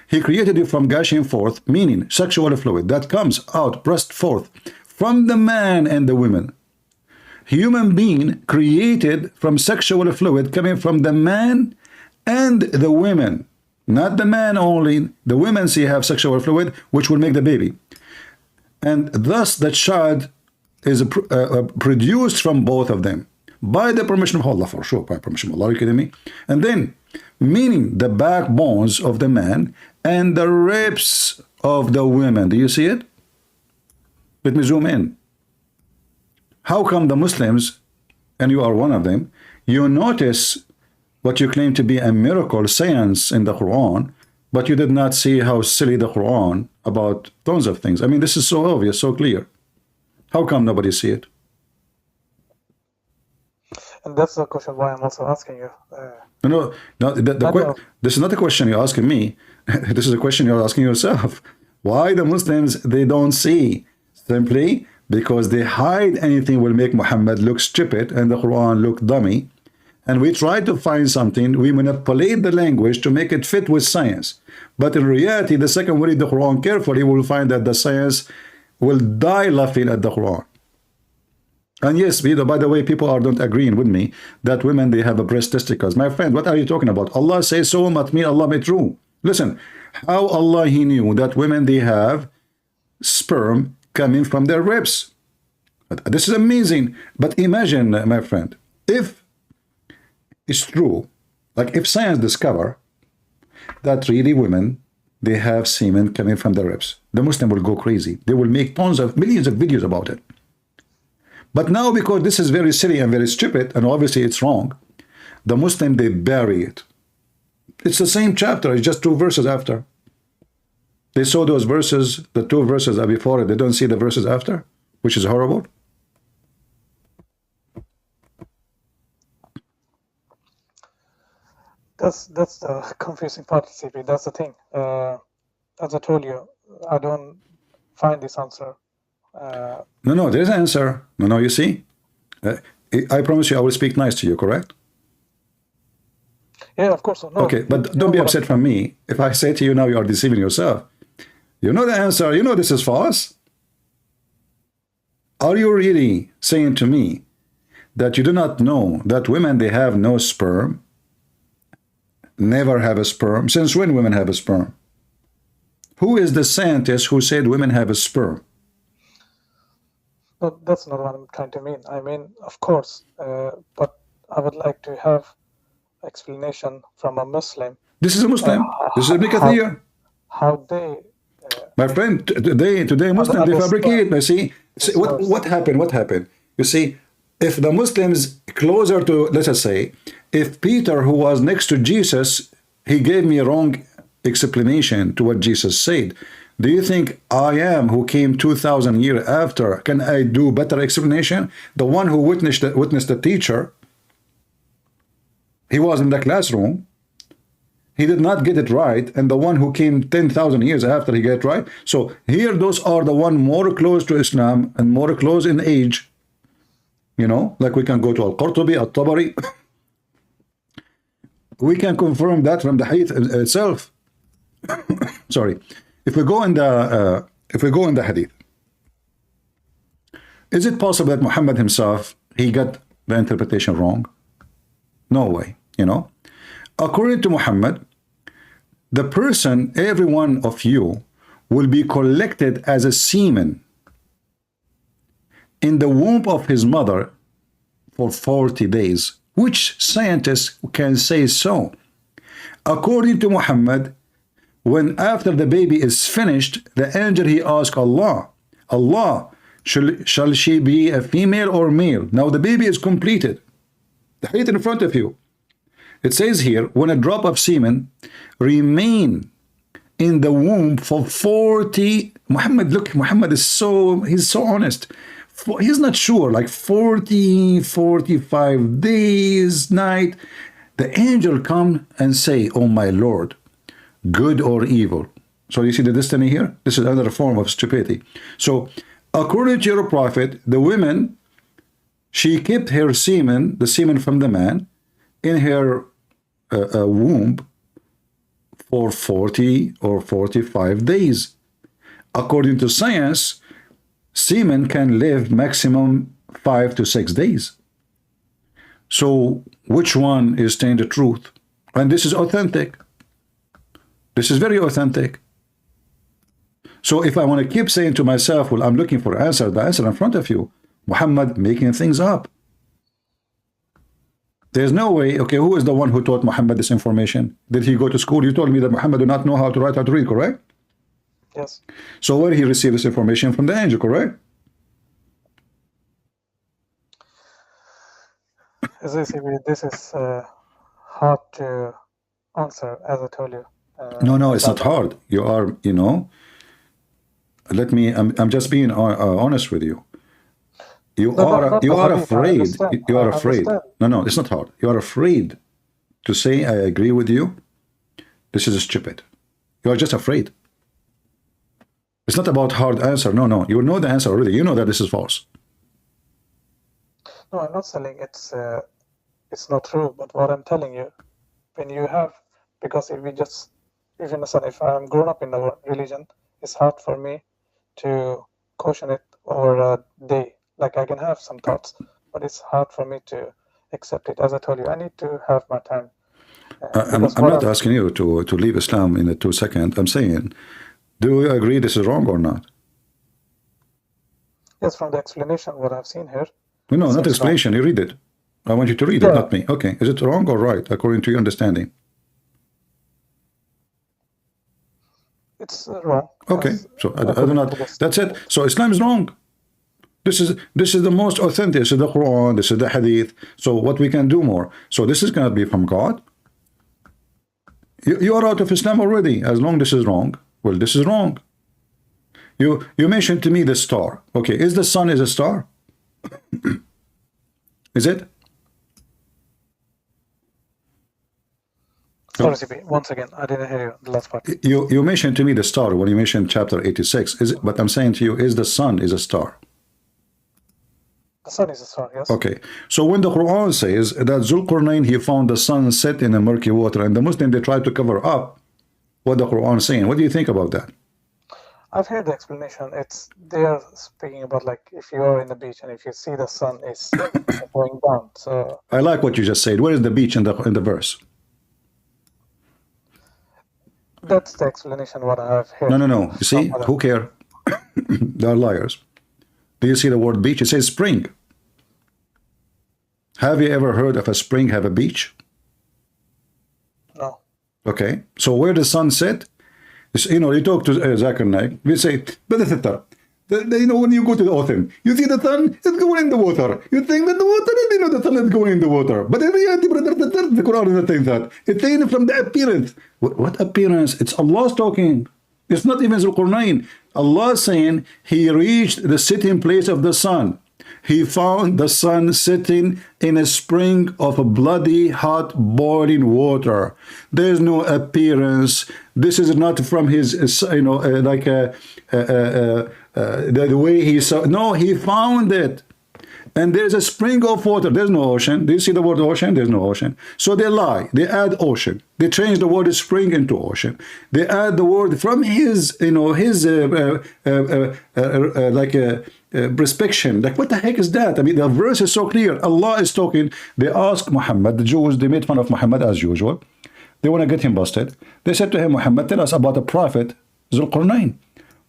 Speaker 1: He created you from gushing forth, meaning sexual fluid that comes out, burst forth from the man and the woman. Human being created from sexual fluid coming from the man and the women. Not the man only, the women see have sexual fluid, which will make the baby. And thus the child is produced from both of them by the permission of Allah, for sure, by permission of Allah. Are you kidding me? And then, meaning the backbones of the man and the ribs of the women. Do you see it? Let me zoom in. How come the Muslims, and you are one of them, you notice what you claim to be a miracle science in the Quran, but you did not see how silly the Quran about tons of things? I mean, this is so obvious, so clear. How come nobody see it?
Speaker 2: and that's the question why I'm also asking you.
Speaker 1: No, this is not a question you're asking me. This is a question you're asking yourself. Why the Muslims, they don't see? Simply because they hide anything will make Muhammad look stupid and the Quran look dummy. And we try to find something, we manipulate the language to make it fit with science. But in reality, the second we read the Quran carefully, we'll find that the science will die laughing at the Quran. And yes, by the way, people don't agreeing with me that women, they have a breast testicles. My friend, what are you talking about? Allah says so, must mean Allah made true. Listen, how Allah, he knew that women, they have sperm coming from their ribs. This is amazing. But imagine, my friend, if it's true, like if science discover that really women, they have semen coming from their ribs, the Muslim will go crazy. They will make millions of videos about it. But now, because this is very silly and very stupid, and obviously it's wrong, the Muslim, they bury it. It's the same chapter, it's just 2 verses after. They saw those verses, the 2 verses are before it, they don't see the verses after. which is horrible?
Speaker 2: That's the confusing part, CP. That's the thing. As I told you, I don't find this answer.
Speaker 1: No, there's an answer. No, you see? I promise you I will speak nice to you, correct?
Speaker 2: Yeah, of course. No,
Speaker 1: okay, but don't be upset from me. If I say to you now you are deceiving yourself. You know the answer. You know this is false. Are you really saying to me that you do not know that women, they have no sperm? Never have a sperm? Since when women have a sperm? Who is the scientist who said women have a sperm?
Speaker 2: No, that's not what I'm trying to mean. I mean, of course, but I would like to have explanation from a Muslim.
Speaker 1: This is a Muslim. This is a Bikathiyah.
Speaker 2: How they...
Speaker 1: My friend, today Muslims, they fabricate. You see what happened? What happened? You see, if the Muslims closer to, let us say, if Peter, who was next to Jesus, he gave me a wrong explanation to what Jesus said, do you think I am, who came 2,000 years after, can I do better explanation? The one who witnessed the teacher, he was in the classroom, he did not get it right, and the one who came 10,000 years after, he got it right. So here, those are the one more close to Islam and more close in age. You know, like we can go to Al-Qurtubi, Al-Tabari. We can confirm that from the Hadith itself. Sorry. If we go in the Hadith, is it possible that Muhammad himself, he got the interpretation wrong? No way, you know. According to Muhammad, the person, every one of you, will be collected as a semen in the womb of his mother for 40 days. Which scientist can say so? According to Muhammad, when after the baby is finished, the angel, he asks Allah, shall she be a female or male? Now the baby is completed. The hadith in front of you. It says here, when a drop of semen remain in the womb for 40, Muhammad, look, Muhammad is he's so honest. He's not sure, like 40, 45 days, night. The angel come and say, oh my Lord, good or evil. So you see the destiny here? This is another form of stupidity. So according to your prophet, the woman, she kept her semen, the semen from the man, in her womb for 40 or 45 days. According to science, semen can live maximum 5 to 6 days. So which one is saying the truth? And this is authentic. This is very authentic. So if I want to keep saying to myself, well, I'm looking for answer, the answer in front of you, Muhammad making things up. There's no way. Okay, who is the one who taught Muhammad this information? Did he go to school? You told me that Muhammad did not know how to write, how to read, correct?
Speaker 2: Yes.
Speaker 1: So where he received this information? From the angel, correct?
Speaker 2: As I say, this is hard to answer, as I told you.
Speaker 1: No, it's not hard. You are, you know, I'm just being honest with you. You are afraid. You are afraid. No, it's not hard. You are afraid to say I agree with you. This is stupid. You are just afraid. It's not about hard answer. No. You know the answer already. You know that this is false.
Speaker 2: No, I'm not saying it's not true. But what I'm telling you, when you have, because if I'm grown up in the religion, it's hard for me to caution it over a day. Like I can have some thoughts, but it's hard for me to accept it. As I told you, I need to have my time.
Speaker 1: I'm not asking you to leave Islam in a 2 seconds. I'm saying, do you agree this is wrong or not?
Speaker 2: Yes, from the explanation, what I've seen here.
Speaker 1: No, not explanation. You read it. I want you to read it, not me. Okay, is it wrong or right, according to your understanding?
Speaker 2: It's wrong.
Speaker 1: Okay, so I do not. That's it. So Islam is wrong. This is the most authentic. This is the Quran. This is the Hadith. So what we can do more? So this is going to be from God. You are out of Islam already. As long as this is wrong, well, this is wrong. You mentioned to me the star. Okay, is the sun is a star? Is it?
Speaker 2: Sorry, CP. Once again, I didn't hear you, the last part.
Speaker 1: You mentioned to me the star when you mentioned chapter 86. Is it, but I'm saying to you, is the sun is a star?
Speaker 2: The sun is a star, yes.
Speaker 1: Okay. So when the Quran says that Zulqarnain, he found the sun set in a murky water, and the Muslim, they try to cover up what the Quran is saying. What do you think about that?
Speaker 2: I've heard the explanation. They are speaking about like if you are in the beach and if you see the sun is going down. So
Speaker 1: I like what you just said. Where is the beach in the verse?
Speaker 2: that's the explanation what I have heard.
Speaker 1: No. You see, who care? They are liars. Do you see the word beach? It says spring. Have you ever heard of a spring have a beach?
Speaker 2: No.
Speaker 1: Okay. So where the sun set? You know, you talk to Zakir Naik, we say, you know, when you go to the ocean, you see the sun, it's going in the water. You think that the water, you know, the sun is going in the water. But in reality, the Quran is not saying that. It's saying from the appearance. What appearance? It's Allah talking. It's not even Zulqarnain. Allah saying he reached the sitting place of the sun. He found the sun sitting in a spring of a bloody hot boiling water. There's no appearance. This is not from his, you know, the way he saw. No, he found it. And there's a spring of water. There's no ocean. Do you see the word ocean? There's no ocean. So they lie. They add ocean. They change the word spring into ocean. They add the word from his, you know, his prescription. Like, what the heck is that? I mean, the verse is so clear. Allah is talking. They ask Muhammad, the Jews, they made fun of Muhammad as usual. They want to get him busted. They said to him, Muhammad, tell us about the prophet Zulqarnain.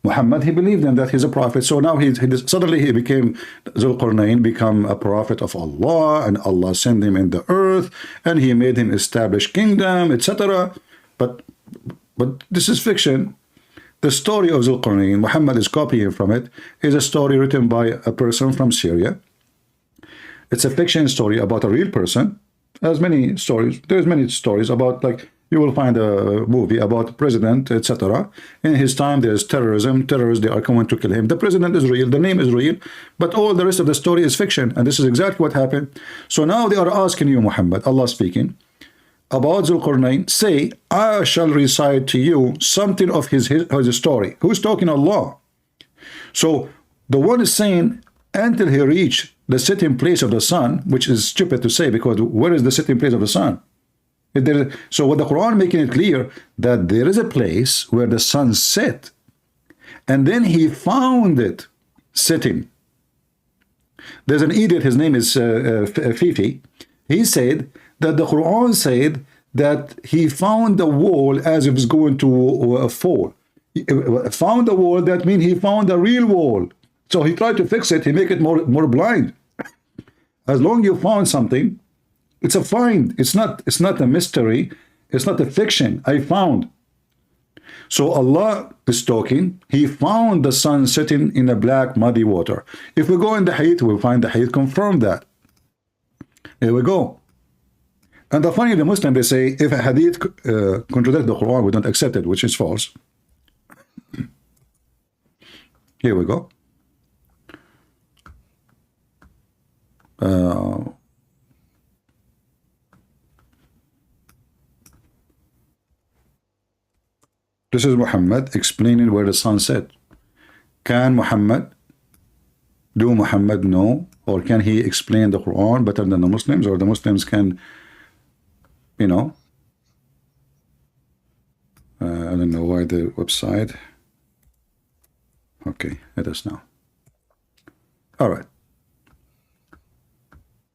Speaker 1: Muhammad, he believed in that he's a prophet. So now suddenly he became, Zulqarnain become a prophet of Allah, and Allah sent him in the earth, and he made him establish kingdom, etc. But this is fiction. The story of Zulqarnain, Muhammad is copying from it, is a story written by a person from Syria. It's a fiction story about a real person. There's many stories. There's many stories about, like, you will find a movie about president, etc. In his time, there's terrorism. Terrorists, they are coming to kill him. The president is real. The name is real. But all the rest of the story is fiction. And this is exactly what happened. So now they are asking you, Muhammad, Allah speaking, about Zulqarnain, say, I shall recite to you something of his story. Who's talking? Allah. So the one is saying, until he reached the sitting place of the sun, which is stupid to say, because where is the sitting place of the sun? So what the Quran making it clear that there is a place where the sun set, and then he found it sitting. There's an idiot, his name is Fifi. He said that the Quran said that he found the wall as it was going to fall. Found the wall, that means he found a real wall. So he tried to fix it, he make it more blind. As long as you found something, it's a find. It's not a mystery. It's not a fiction. I found. So Allah is talking. He found the sun sitting in a black muddy water. If we go in the Hadith, we'll find the Hadith confirm that. Here we go. And the funny, the Muslim, they say, if a Hadith contradicts the Quran, we don't accept it, which is false. Here we go. This is Muhammad explaining where the sun set. Can Muhammad, do Muhammad know, or can he explain the Quran better than the Muslims, or the Muslims can, you know, I don't know why the website. Okay, it is now. All right.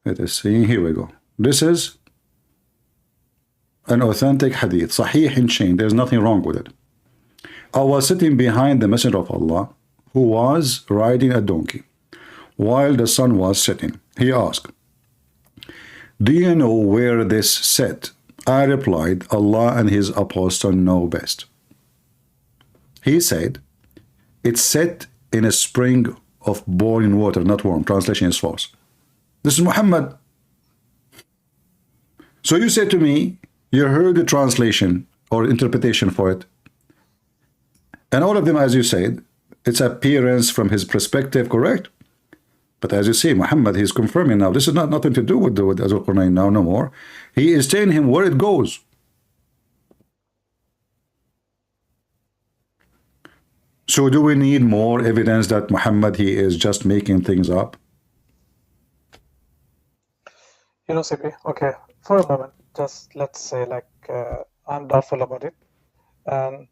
Speaker 1: Let us see. Here we go. This is an authentic hadith, sahih in chain. There's nothing wrong with it. I was sitting behind the Messenger of Allah, who was riding a donkey, while the sun was setting. He asked, do you know where this set? I replied, Allah and his apostle know best. He said, it's set in a spring of boiling water, not warm. Translation is false. This is Muhammad. So you say to me, you heard the translation or interpretation for it. And all of them, as you said, its appearance, from his perspective, correct? But as you see, Muhammad, he's confirming now, this is not nothing to do with the Quran now, no more. He is telling him where it goes. So do we need more evidence that Muhammad, he is just making things up?
Speaker 2: You know, CP, okay, for a moment, just let's say like I'm doubtful about it. And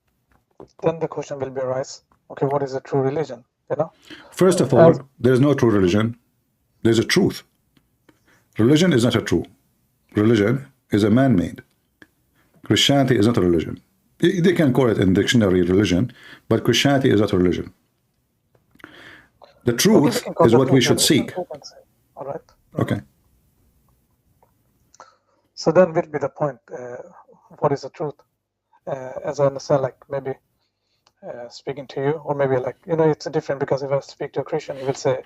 Speaker 2: then the question will be arise, okay, what is a true religion? You know?
Speaker 1: First of all, there is no true religion. There's a truth. Religion is not a true. Religion is a man-made. Christianity is not a religion. They can call it in dictionary religion, but Christianity is not a religion. The truth is what we should seek.
Speaker 2: All right.
Speaker 1: Okay.
Speaker 2: So then will be the point, what is the truth? As I understand, like maybe speaking to you, or maybe like, you know, it's different because if I speak to a Christian, he will say,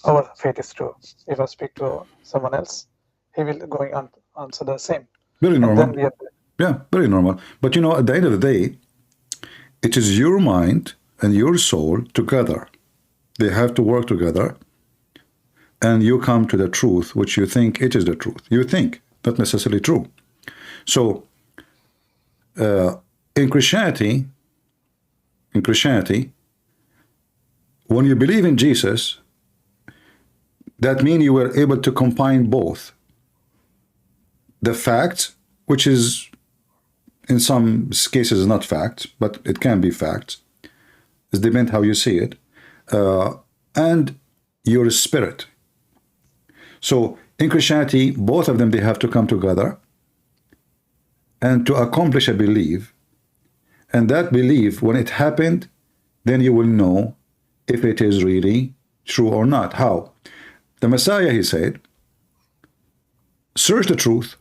Speaker 2: our faith is true. If I speak to someone else, he will going on answer the same.
Speaker 1: Very normal.
Speaker 2: Then we have,
Speaker 1: yeah, very normal. But you know, at the end of the day, it is your mind and your soul together. They have to work together, and you come to the truth, which you think it is the truth. You think, not necessarily true. So, in Christianity, when you believe in Jesus, that means you were able to combine both the facts, which is in some cases not facts, but it can be facts. It depends how you see it, and your spirit. So in Christianity, both of them, they have to come together and to accomplish a belief. And that belief, when it happened, then you will know if it is really true or not. How? The Messiah, he said, search the truth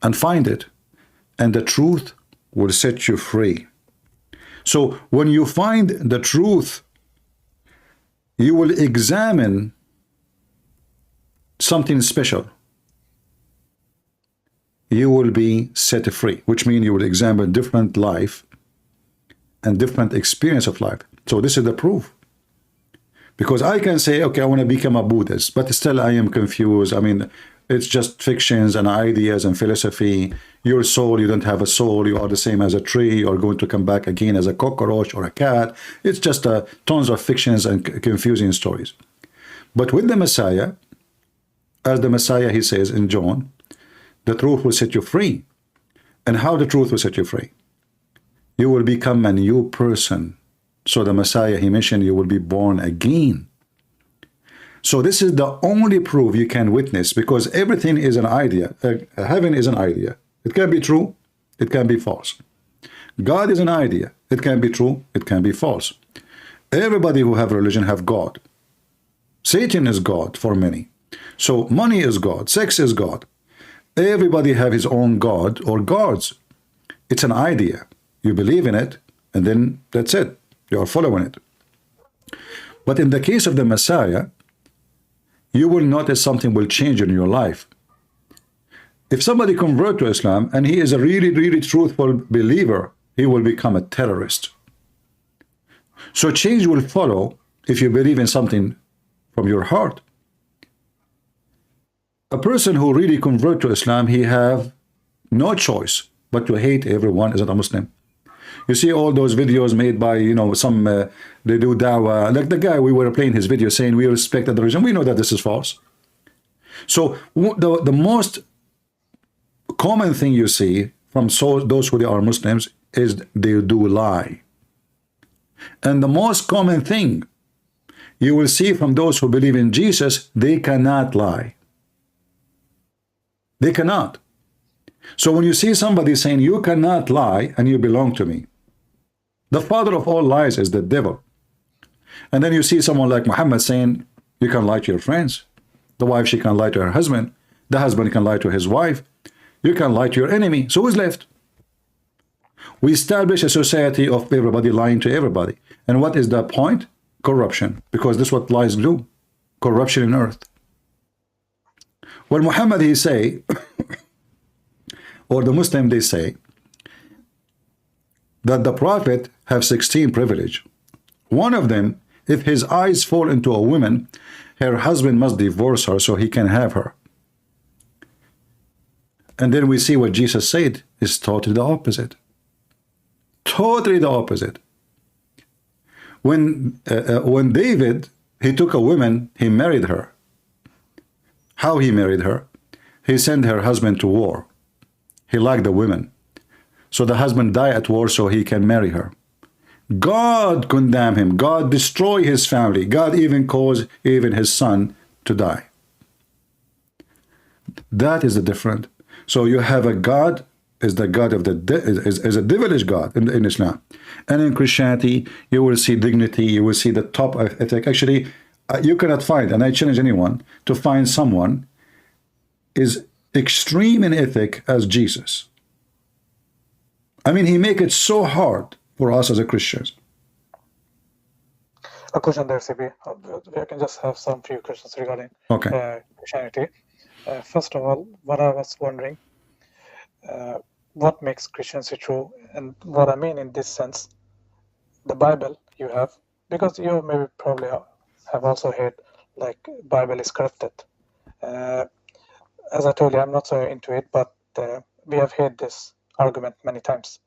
Speaker 1: and find it, and the truth will set you free. So when you find the truth, you will examine something special. You will be set free, which means you will examine different life and different experience of life. So this is the proof. Because I can say, okay, I want to become a Buddhist, but still I am confused. I mean, it's just fictions and ideas and philosophy. Your soul, you don't have a soul. You are the same as a tree. You are going to come back again as a cockroach or a cat. It's just tons of fictions and confusing stories. But with the Messiah, as the Messiah, he says in John, the truth will set you free. And how the truth will set you free? You will become a new person. So the Messiah, he mentioned, you will be born again. So this is the only proof you can witness, because everything is an idea. Heaven is an idea. It can be true, it can be false. God is an idea. It can be true, it can be false. Everybody who have religion have God. Satan is God for many. So money is God, sex is God. Everybody have his own God or gods. It's an idea. You believe in it, and then that's it. You are following it. But in the case of the Messiah, you will notice something will change in your life. If somebody converts to Islam and he is a really, really truthful believer, he will become a terrorist. So change will follow if you believe in something from your heart. A person who really converts to Islam, he have no choice but to hate everyone as a Muslim. You see all those videos made by, you know, some, they do dawah, like the guy we were playing his video saying we respect the religion. We know that this is false. So the most common thing you see from those who are Muslims is they do lie. And the most common thing you will see from those who believe in Jesus, they cannot lie. They cannot. So when you see somebody saying you cannot lie and you belong to me, the father of all lies is the devil. And then you see someone like Muhammad saying you can lie to your friends. The wife, she can lie to her husband. The husband can lie to his wife. You can lie to your enemy. So who's left? We establish a society of everybody lying to everybody. And what is the point? Corruption. Because this is what lies do. Corruption in earth. When Muhammad, he say, or the Muslim, they say, that the prophet have 16 privilege. One of them, if his eyes fall into a woman, her husband must divorce her so he can have her. And then we see what Jesus said is totally the opposite. Totally the opposite. When David, he took a woman, he married her. How he married her? He sent her husband to war. He liked the women. So the husband died at war so he can marry her. God condemned him. God destroyed his family. God even caused even his son to die. That is the difference. So you have a God is the God of the is a devilish God in Islam, and in Christianity you will see dignity. You will see the top of ethic. Actually, you cannot find, and I challenge anyone to find someone is extreme in ethic as Jesus. I mean, he make it so hard for us as a Christians.
Speaker 2: A question there, CB. I can just have some few questions regarding Christianity. First of all, what I was wondering, what makes Christianity true? And what I mean in this sense, the Bible you have, because you maybe probably have also heard like Bible is corrupted. As I told you, I'm not so into it, but we have heard this argument many times.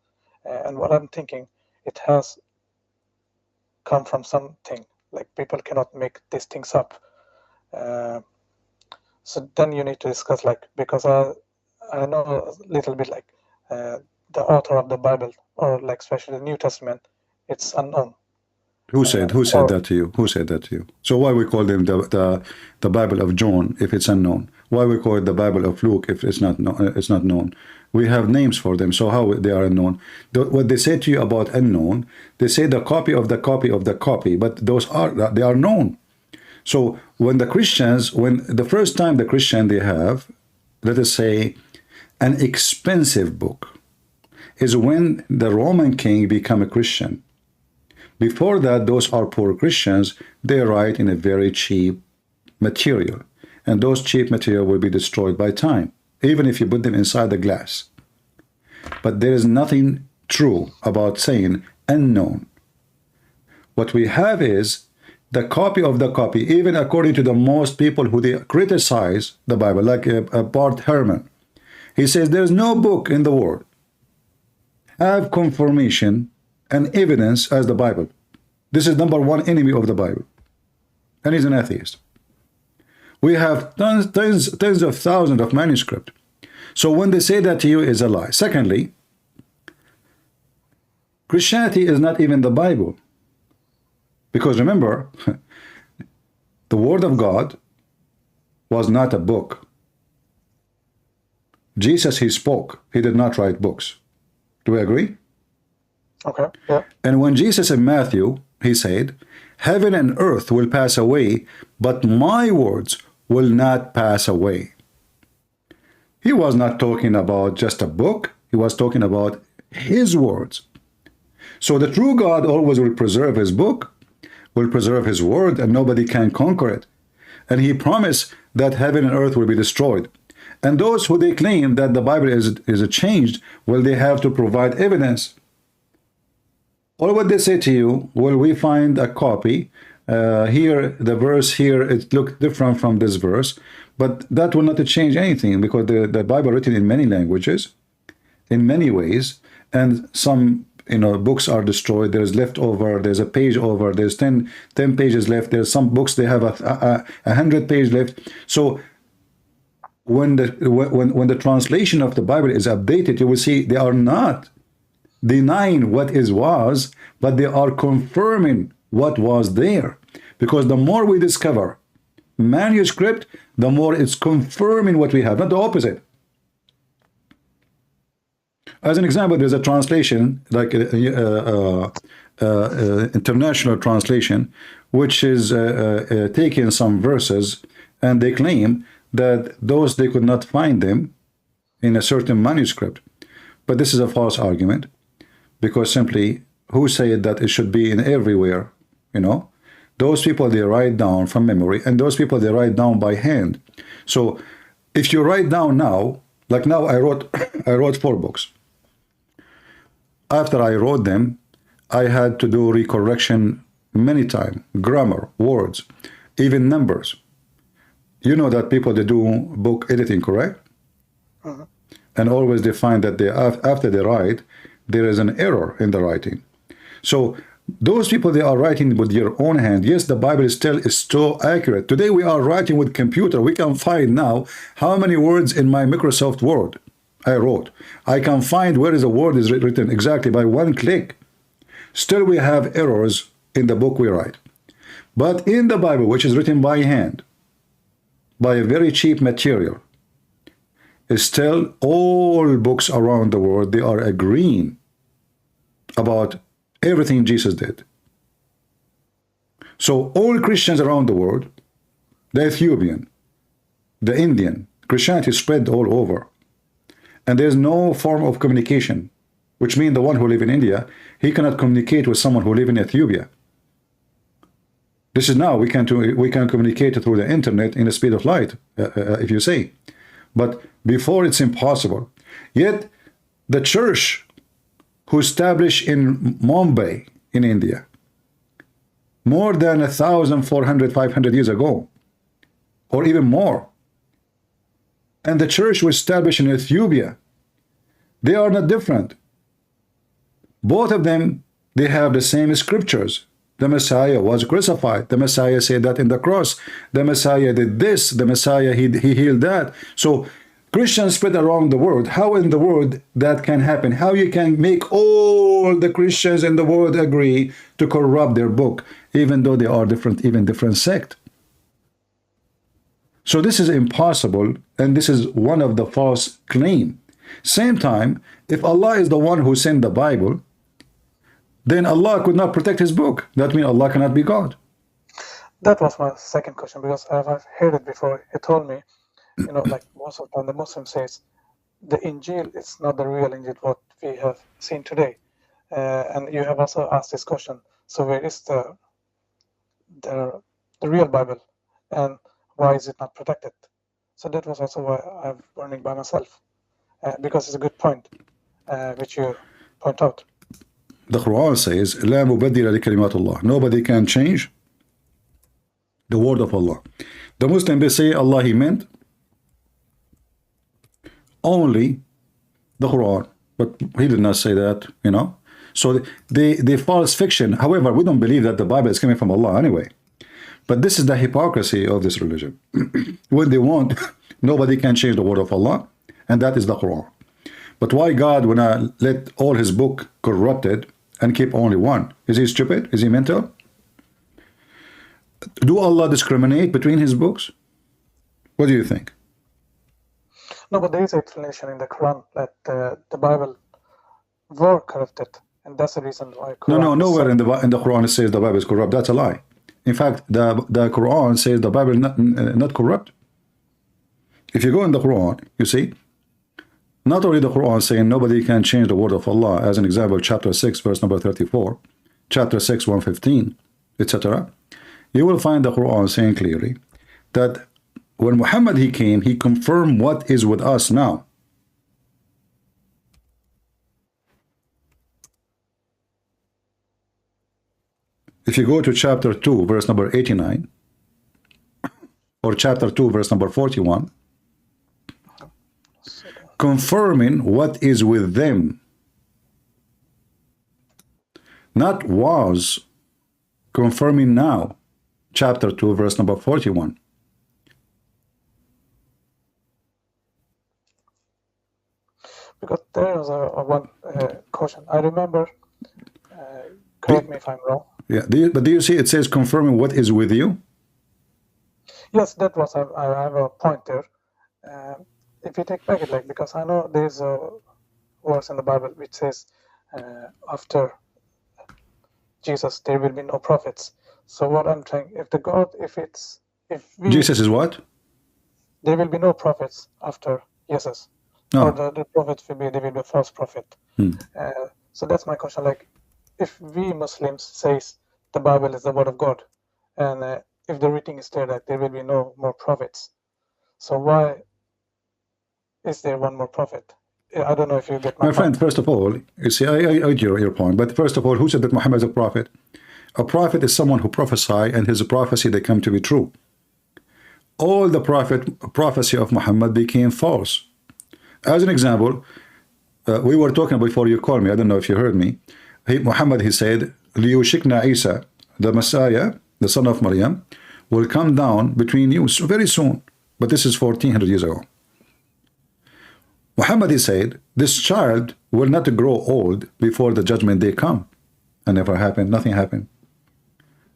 Speaker 2: And what I'm thinking, it has come from something, like people cannot make these things up. So then you need to discuss, like, because I know a little bit, like the author of the Bible, or like especially the New Testament, it's unknown.
Speaker 1: Who said that to you? Who said that to you? So why we call them the Bible of John if it's unknown? Why we call it the Bible of Luke if it's not known? We have names for them, so how they are unknown? What they say to you about unknown, they say the copy of the copy of the copy, but they are known. So when the Christians, when the first time the Christian they have, let us say, an expensive book, is when the Roman king become a Christian. Before that, those are poor Christians. They write in a very cheap material, and those cheap material will be destroyed by time, even if you put them inside the glass. But there is nothing true about saying unknown. What we have is the copy of the copy, even according to the most people who they criticize the Bible, like Bart Ehrman. He says there's no book in the world have confirmation and evidence as the Bible. This is number one enemy of the Bible. And he's an atheist. We have tens of thousands of manuscripts. So when they say that to you, is a lie. Secondly, Christianity is not even the Bible. Because remember, the Word of God was not a book. Jesus, he spoke. He did not write books. Do we agree?
Speaker 2: Okay, yeah.
Speaker 1: And when Jesus in Matthew, he said, heaven and earth will pass away, but my words will not pass away. He was not talking about just a book. He was talking about his words. So the true God always will preserve his book, will preserve his word, and nobody can conquer it. And he promised that heaven and earth will be destroyed. And those who they claim that the Bible is changed, well, they have to provide evidence. Or what they say to you, well, we find a copy. Here, the verse here, it looked different from this verse. But that will not change anything, because the Bible written in many languages, in many ways, and some books are destroyed. There's leftover. There's a page over. There's 10 pages left. There's some books they have 100 pages left. So when the translation of the Bible is updated, you will see they are not denying what was, but they are confirming what was there. Because the more we discover manuscript, the more it's confirming what we have, not the opposite. As an example, there's a translation, like international translation, which is taking some verses, and they claim that those they could not find them in a certain manuscript. But this is a false argument, because simply, who said that it should be in everywhere? Those people, they write down from memory, and those people, they write down by hand. So if you write down now, like now I wrote 4 books. after I wrote them, I had to do recorrection many times, grammar, words, even numbers. You know that people, they do book editing, correct?
Speaker 2: Mhm.
Speaker 1: And always they find that after they write, there is an error in the writing. So those people, they are writing with their own hand. Yes, the Bible still is so accurate. Today we are writing with computer. We can find now how many words in my Microsoft Word I wrote. I can find where is the word is written exactly by one click. Still we have errors in the book we write. But in the Bible, which is written by hand, by a very cheap material, still all books around the world, they are agreeing about everything Jesus did. So all Christians around the world, the Ethiopian, the Indian, Christianity spread all over. And there's no form of communication, which means the one who live in India, he cannot communicate with someone who live in Ethiopia. This is now, we can communicate through the internet in the speed of light, if you say. But before it's impossible. Yet the church who established in Mumbai in India more than 1,400, 500 years ago, or even more. And the church was established in Ethiopia. They are not different. Both of them, they have the same scriptures. The Messiah was crucified. The Messiah said that in the cross. The Messiah did this. The Messiah, he healed that. So Christians spread around the world. How in the world that can happen? How you can make all the Christians in the world agree to corrupt their book, even though they are different, even different sect? So this is impossible, and this is one of the false claim. Same time, if Allah is the one who sent the Bible, then Allah could not protect his book. That means Allah cannot be God.
Speaker 2: That was my second question, because I've heard it before. He told me, you know, like most of the time the Muslim says, the Injil is not the real Injil what we have seen today. And you have also asked this question. So where is the real Bible, and why is it not protected? So that was also why I'm learning by myself, because it's a good point, which you point out.
Speaker 1: The Quran says, لا مبدل لكلمات الله. Nobody can change the word of Allah. The Muslim, they say Allah, he meant only the Quran, but he did not say that, you know. So the false fiction. However, we don't believe that the Bible is coming from Allah anyway. But this is the hypocrisy of this religion. When they want, nobody can change the word of Allah, and that is the Quran. But why God would not let all his book corrupted and keep only one? Is he stupid? Is he mental? Do Allah discriminate between his books? What do you think?
Speaker 2: No, but there is an explanation in the Quran that the Bible were corrupted, and that's the reason why.
Speaker 1: No, nowhere in the Quran it says the Bible is corrupt. That's a lie. In fact, the Quran says the Bible is not corrupt. If you go in the Quran, you see, not only the Quran saying nobody can change the word of Allah, as an example, chapter 6, verse number 34, chapter 6, 115, etc. You will find the Quran saying clearly that when Muhammad he came, he confirmed what is with us now. If you go to chapter 2, verse number 89, or chapter 2, verse number 41, confirming what is with them, not was, confirming now, chapter 2, verse number 41.
Speaker 2: Because there was one caution. I remember, correct me if I'm wrong.
Speaker 1: Yeah, but do you see it says confirming what is with you?
Speaker 2: Yes, that was, I have a point there. If you take back it, like, because I know there's a verse in the Bible which says after Jesus there will be no prophets. So what I'm saying, if
Speaker 1: Jesus is what?
Speaker 2: There will be no prophets after Jesus.
Speaker 1: No.
Speaker 2: Or the prophets will be, there will be a false prophet. So that's my question. Like, if we Muslims says the Bible is the word of God, and if the writing is there that there will be no more prophets, so why is there one more prophet I don't know if you get my
Speaker 1: My friend, first of all, you see, I get your point. But first of all, who said that Muhammad is a prophet? A prophet is someone who prophesies, and his prophecy, they come to be true. All the prophecy of Muhammad became false. As an example, we were talking before you called me. I don't know if you heard me. Muhammad, he said, لِيُوشِكْنَا Isa, the Messiah, the son of Maryam, will come down between you very soon. But this is 1400 years ago. Muhammad, he said, this child will not grow old before the judgment day come. And never happened. Nothing happened.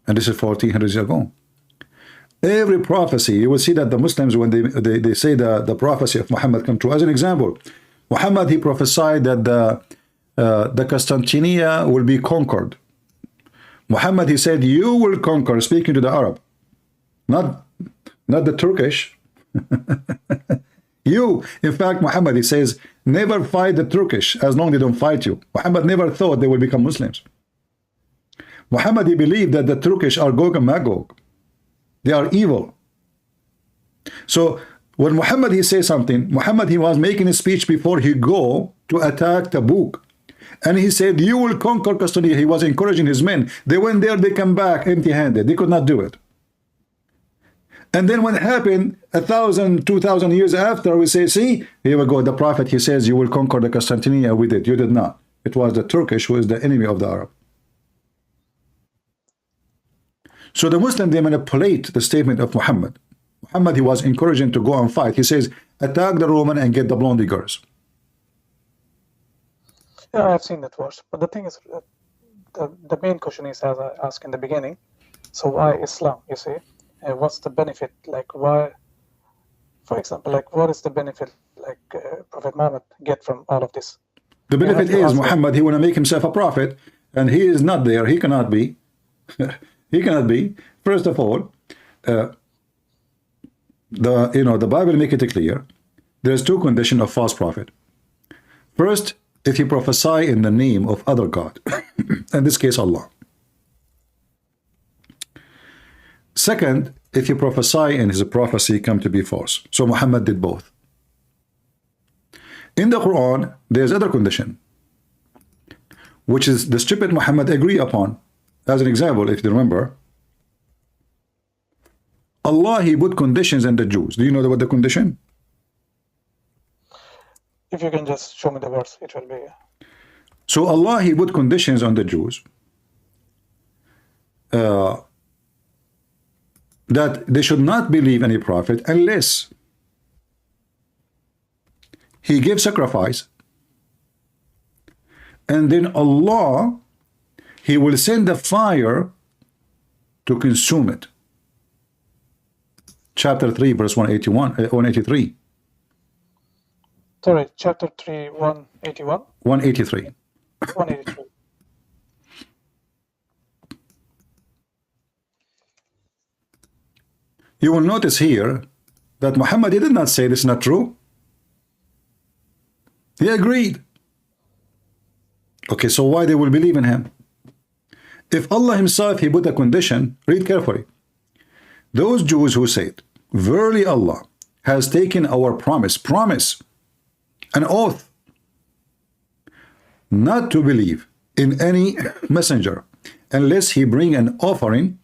Speaker 1: And this is 1400 years ago. Every prophecy, you will see that the Muslims, when they say the prophecy of Muhammad come true. As an example, Muhammad, he prophesied that the Constantinia will be conquered. Muhammad, he said, you will conquer, speaking to the Arab, not the Turkish. You, in fact, Muhammad, he says, never fight the Turkish as long as they don't fight you. Muhammad never thought they will become Muslims. Muhammad, he believed that the Turkish are Gog and Magog. They are evil. So when Muhammad, he says something, Muhammad, he was making a speech before he go to attack Tabuk. And he said, you will conquer Constantinople. He was encouraging his men. They went there, they come back empty-handed. They could not do it. And then when it happened, 1,000, 2,000 years after, we say, see, here we go. The prophet, he says, you will conquer the Constantinople. We did. You did not. It was the Turkish who is the enemy of the Arab. So the Muslim, they manipulate the statement of Muhammad. Muhammad, he was encouraging to go and fight. He says, attack the Roman and get the blondie girls.
Speaker 2: Yeah, I've seen that verse. But the thing is, the main question is, as I asked in the beginning, so why Islam, you see? What's the benefit? Like, why, for example, like, what is the benefit, like, Prophet Muhammad get from all of this?
Speaker 1: The benefit is Muhammad, he want to make himself a prophet, and he is not there. He cannot be. He cannot be. First of all, the Bible make it clear. There's two conditions of false prophet. First, if you prophesy in the name of other God, in this case Allah. Second, if you prophesy and his prophecy come to be false. So Muhammad did both. In the Quran, there's other condition, which is the stupid Muhammad agree upon. As an example, if you remember, Allah, he put conditions in the Jews. Do you know what the condition?
Speaker 2: If you can just show me the verse, it will be.
Speaker 1: So Allah, he put conditions on the Jews. That they should not believe any prophet unless he gives sacrifice, and then Allah, he will send a fire to consume it. Chapter 3, verse 183.
Speaker 2: Sorry, chapter 3, 181?
Speaker 1: 183.
Speaker 2: 183.
Speaker 1: You will notice here that Muhammad, he did not say this is not true. He agreed. Okay, so why they will believe in him? If Allah himself, he put a condition, read carefully. Those Jews who said, verily Allah has taken our promise, an oath, not to believe in any messenger unless he bring an offering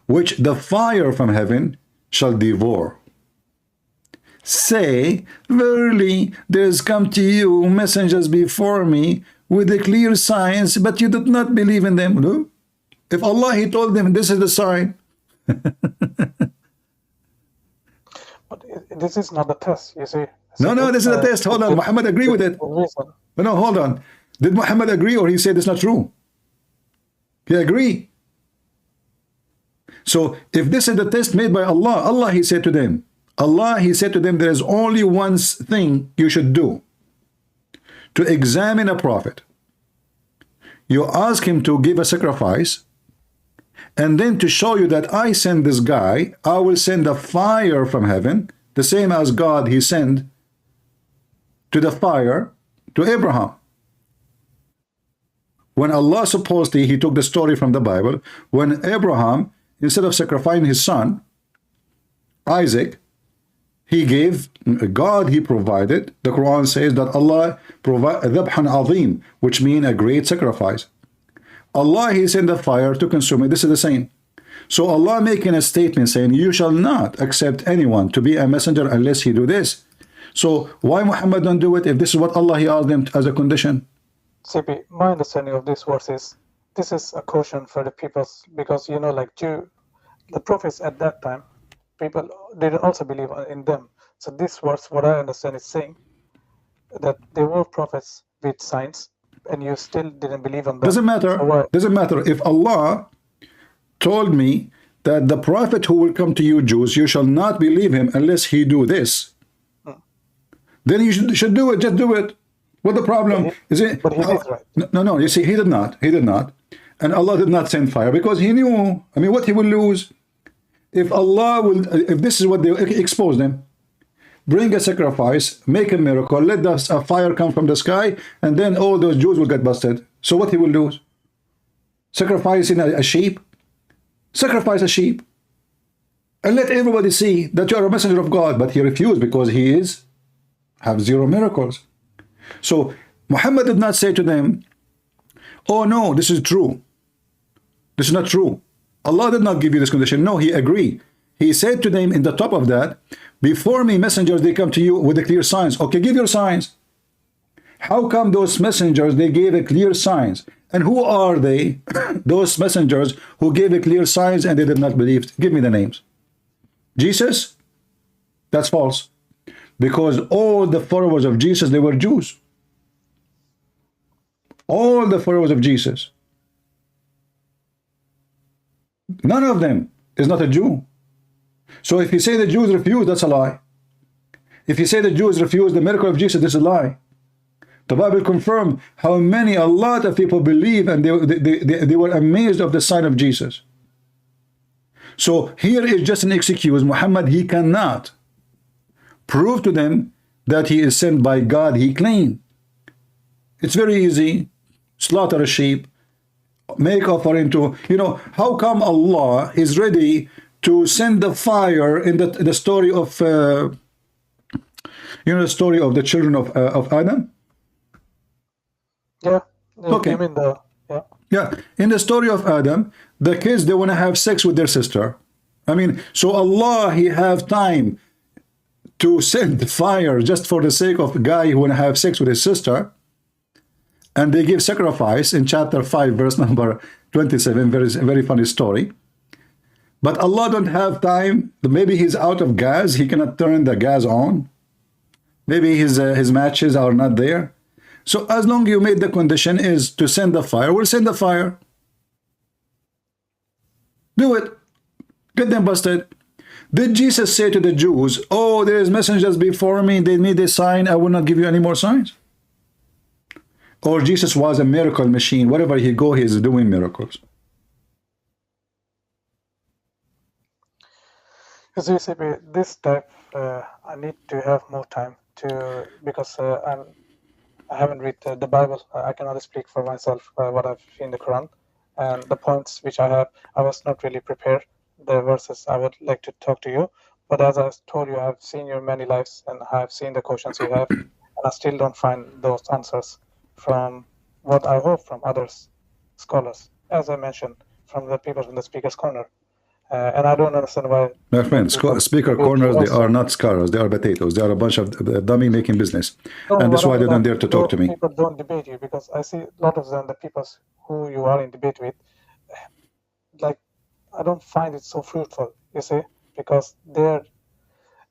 Speaker 1: which the fire from heaven shall devour. Say, verily there has come to you messengers before me with the clear signs, but you did not believe in them. No? If Allah, he told them this is the sign.
Speaker 2: But this is not the test, you see.
Speaker 1: No, this is the test. Hold on, Muhammad agree with it. No, hold on. Did Muhammad agree, or he said it's not true? He agree. So if this is the test made by Allah, Allah, he said to them, there is only one thing you should do to examine a prophet. You ask him to give a sacrifice, and then to show you that I send this guy, I will send a fire from heaven, the same as God, he sent to the fire to Abraham. When Allah, supposedly, he took the story from the Bible, when Abraham, instead of sacrificing his son, Isaac, He gave, God, he provided. The Quran says that Allah provided dhabhan azim, which means a great sacrifice. Allah, he sent the fire to consume it. This is the same. So Allah making a statement saying, you shall not accept anyone to be a messenger unless he do this. So why Muhammad don't do it if this is what Allah he asked them as a condition?
Speaker 2: CP, my understanding of this verse is, this is a caution for the people, because, you know, like the prophets at that time, people didn't also believe in them. So this verse, what I understand, is saying that they were prophets with signs, and you still didn't believe in them.
Speaker 1: Doesn't matter.
Speaker 2: So
Speaker 1: doesn't matter. If Allah told me that the prophet who will come to you Jews, you shall not believe him unless he do this, then you should do it. Just do it. What the problem is it?
Speaker 2: But he did, right?
Speaker 1: No. You see, he did not. He did not. And Allah did not send fire because he knew. I mean, what he will lose if Allah will. If this is what they expose them, bring a sacrifice, make a miracle, let a fire come from the sky, and then all those Jews will get busted. So what he will lose? Sacrificing a sheep. Sacrifice a sheep and let everybody see that you are a messenger of God. But he refused because he have zero miracles. So Muhammad did not say to them, oh no, this is true. This is not true. Allah did not give you this condition. No, he agreed. He said to them in the top of that, before me messengers, they come to you with the clear signs. Okay, give your signs. How come those messengers, they gave a clear signs? And who are they, those messengers who gave a clear signs and they did not believe? Give me the names. Jesus? That's false. Because all the followers of Jesus, they were Jews. All the followers of Jesus. None of them is not a Jew. So if you say the Jews refused, that's a lie. If you say the Jews refused the miracle of Jesus, this is a lie. The Bible confirmed how many, a lot of people believe, and they were amazed of the sign of Jesus. So here is just an excuse. Muhammad, he cannot prove to them that he is sent by God, he claimed. It's very easy. Slaughter a sheep, make offering to, you know, how come Allah is ready to send the fire in the story of, you know, the story of the children of Adam?
Speaker 2: Yeah.
Speaker 1: Okay.
Speaker 2: You mean the, yeah.
Speaker 1: Yeah. In the story of Adam, the kids, they want to have sex with their sister. I mean, so Allah, he have time to send fire just for the sake of a guy who want to have sex with his sister. And they give sacrifice in chapter 5, verse number 27. Very funny story. But Allah don't have time. Maybe he's out of gas. He cannot turn the gas on. Maybe his matches are not there. So as long as you made the condition is to send the fire, we'll send the fire. Do it. Get them busted. Did Jesus say to the Jews, oh, there is messengers before me, they made a sign, I will not give you any more signs? Or Jesus was a miracle machine. Wherever he go, he is doing miracles.
Speaker 2: This type, I need to have more time to, because I haven't read the Bible. I can only speak for myself, what I've seen in the Quran. And the points which I have, I was not really prepared. The verses I would like to talk to you. But as I told you, I've seen your many lives and I've seen the questions you have. And I still don't find those answers from what I hope from others, scholars. As I mentioned, from the people from the Speaker's Corner. And I don't understand why.
Speaker 1: My friends, speaker corners, they are not scholars, they are potatoes. They are a bunch of dummy making business.
Speaker 2: No,
Speaker 1: and that's why they don't dare to talk to me.
Speaker 2: People don't debate you because I see a lot of them, the people who you are in debate with, like, I don't find it so fruitful, you see, because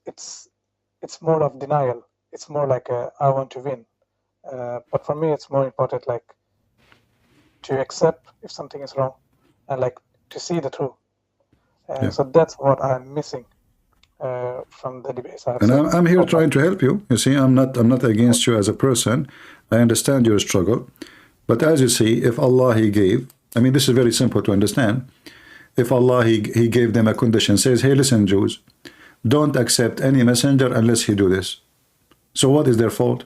Speaker 2: it's more of denial. It's more like I want to win. But for me, it's more important, like, to accept if something is wrong and like to see the truth.
Speaker 1: Yeah.
Speaker 2: So that's what I'm missing from the debates.
Speaker 1: And I'm here trying to help you. You see, I'm not against you as a person. I understand your struggle. But as you see, if Allah, he gave, I mean, this is very simple to understand. If Allah, he gave them a condition, says, hey, listen, Jews, don't accept any messenger unless he do this. So what is their fault?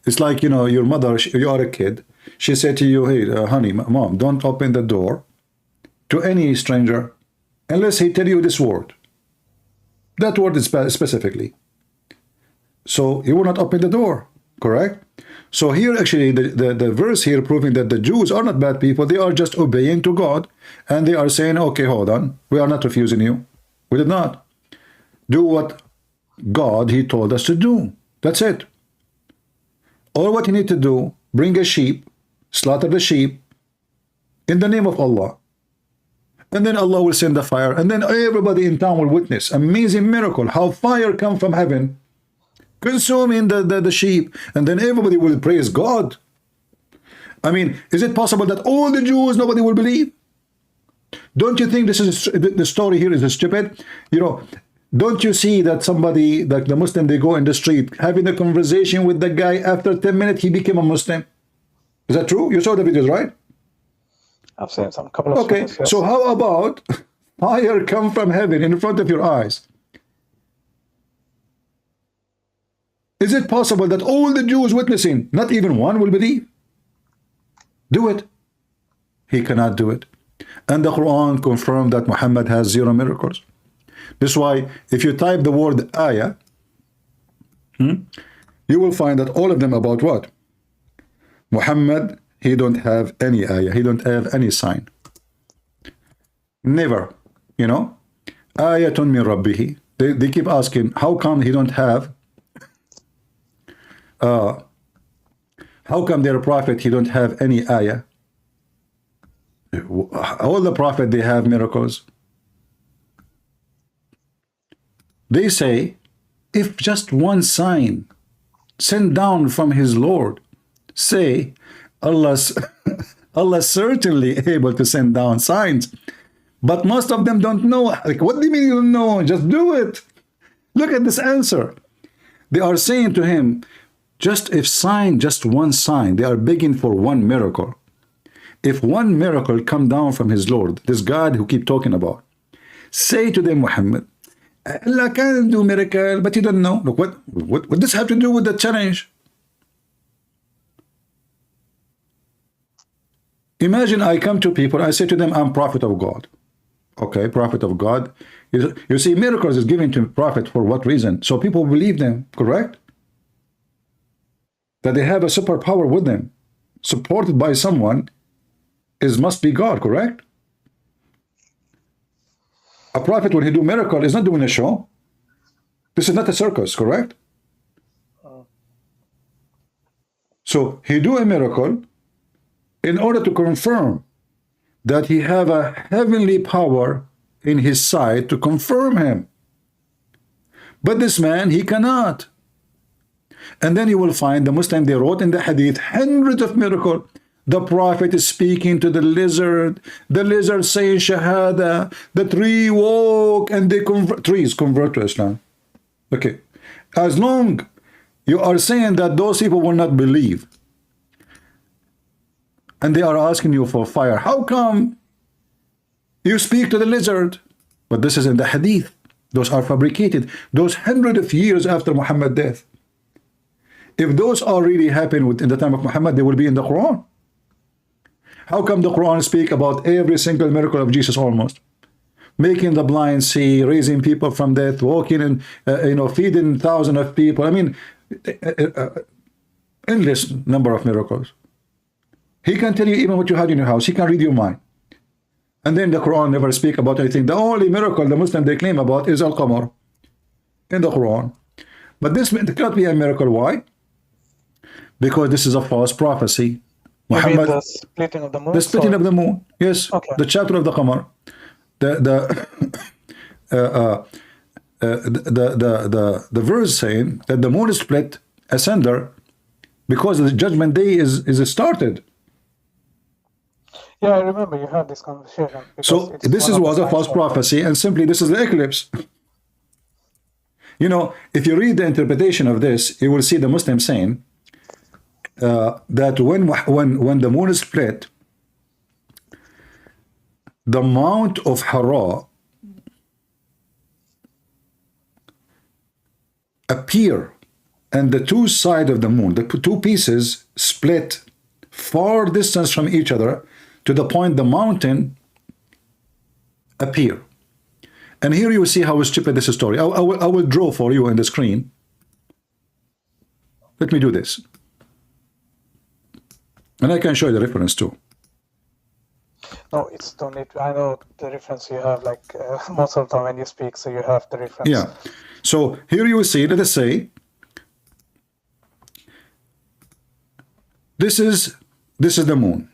Speaker 1: It's like, you know, your mother, you are a kid. She said to you, hey, honey, mom, don't open the door to any stranger unless he tell you this word. That word is specifically. So he will not open the door, correct? So here actually the verse here proving that the Jews are not bad people, they are just obeying to God, and they are saying, okay, hold on, we are not refusing you. We did not. Do what God, he told us to do. That's it. All what you need to do, bring a sheep, slaughter the sheep in the name of Allah. And then Allah will send the fire, and then everybody in town will witness amazing miracle, how fire come from heaven, consuming the sheep, and then everybody will praise God. I mean, is it possible that all the Jews, nobody will believe? Don't you think this is the story here is stupid? You know, don't you see that somebody, like the Muslim, they go in the street having a conversation with the guy, after 10 minutes he became a Muslim? Is that true? You saw the videos, right?
Speaker 2: I've seen some couple of
Speaker 1: okay,
Speaker 2: videos, yes.
Speaker 1: So how about fire come from heaven in front of your eyes? Is it possible that all the Jews witnessing, not even one will believe? Do it. He cannot do it. And the Quran confirmed that Muhammad has 0 miracles. This is why if you type the word ayah, you will find that all of them about what? Muhammad, he don't have any ayah. He don't have any sign. Never. You know? Ayatun min rabbihi. They keep asking, how come he don't have how come their prophet, he don't have any ayah? All the prophet, they have miracles. They say, if just one sign sent down from his Lord, say, Allah certainly able to send down signs. But most of them don't know. Like, what do you mean you don't know? Just do it. Look at this answer. They are saying to him, just one sign, they are begging for one miracle. If one miracle come down from his Lord, this God who keep talking about, say to them, Muhammad, Allah can do miracle, but you don't know. Look, what does this have to do with the challenge? Imagine I come to people, I say to them, I'm prophet of God. Okay, prophet of God. You see, miracles is given to prophet for what reason? So people believe them, correct? That they have a superpower with them, supported by someone, must be God, correct? A prophet, when he do miracle, is not doing a show. This is not a circus, correct? So he do a miracle in order to confirm that he have a heavenly power in his side to confirm him. But this man, he cannot. And then you will find the Muslim, they wrote in the Hadith hundreds of miracles. The prophet is speaking to the lizard saying Shahada, the tree walk, and they trees convert to Islam. Okay, as long you are saying that those people will not believe, and they are asking you for fire, how come you speak to the lizard? But this is in the Hadith. Those are fabricated. Those hundreds of years after Muhammad's death. If those are really happened in the time of Muhammad, they will be in the Quran. How come the Quran speak about every single miracle of Jesus almost? Making the blind see, raising people from death, walking and feeding thousands of people. I mean, endless number of miracles. He can tell you even what you had in your house. He can read your mind. And then the Quran never speak about anything. The only miracle the Muslim they claim about is Al-Qamar in the Quran. But this cannot be a miracle. Why? Because this is a false prophecy. Muhammad,
Speaker 2: the splitting of the moon?
Speaker 1: The splitting of the moon. Yes. Okay. The chapter of the Qamar. The verse saying that the moon is split asunder because the judgment day is started.
Speaker 2: Yeah, I remember you had this conversation.
Speaker 1: So this was a false prophecy, and simply this is the eclipse. You know, if you read the interpretation of this, you will see the Muslim saying that when the moon is split, the Mount of Hara appear, and the two sides of the moon, the two pieces split far distance from each other to the point the mountain appear. And here you see how stupid this story. I will draw for you on the screen. Let me do this. And I can show you the reference too.
Speaker 2: No, it's don't need. I know the reference you have, like most of the time when you speak, so you have the reference.
Speaker 1: Yeah. So here you see, let us say, this is the moon.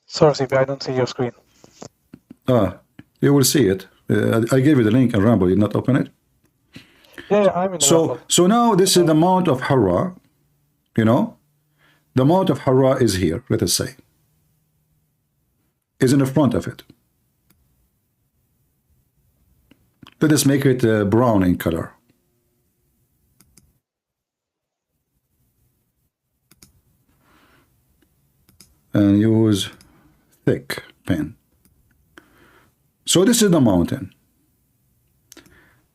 Speaker 2: Sorry, CP, I don't see your screen.
Speaker 1: You will see it. I gave you the link and Rambo did not open it.
Speaker 2: Yeah, I'm in the Rumble.
Speaker 1: So now this is the Mount of Hara, you know. The Mount of Hara is here, let us say. Is in the front of it. Let us make it brown in color. And use thick pen. So this is the mountain.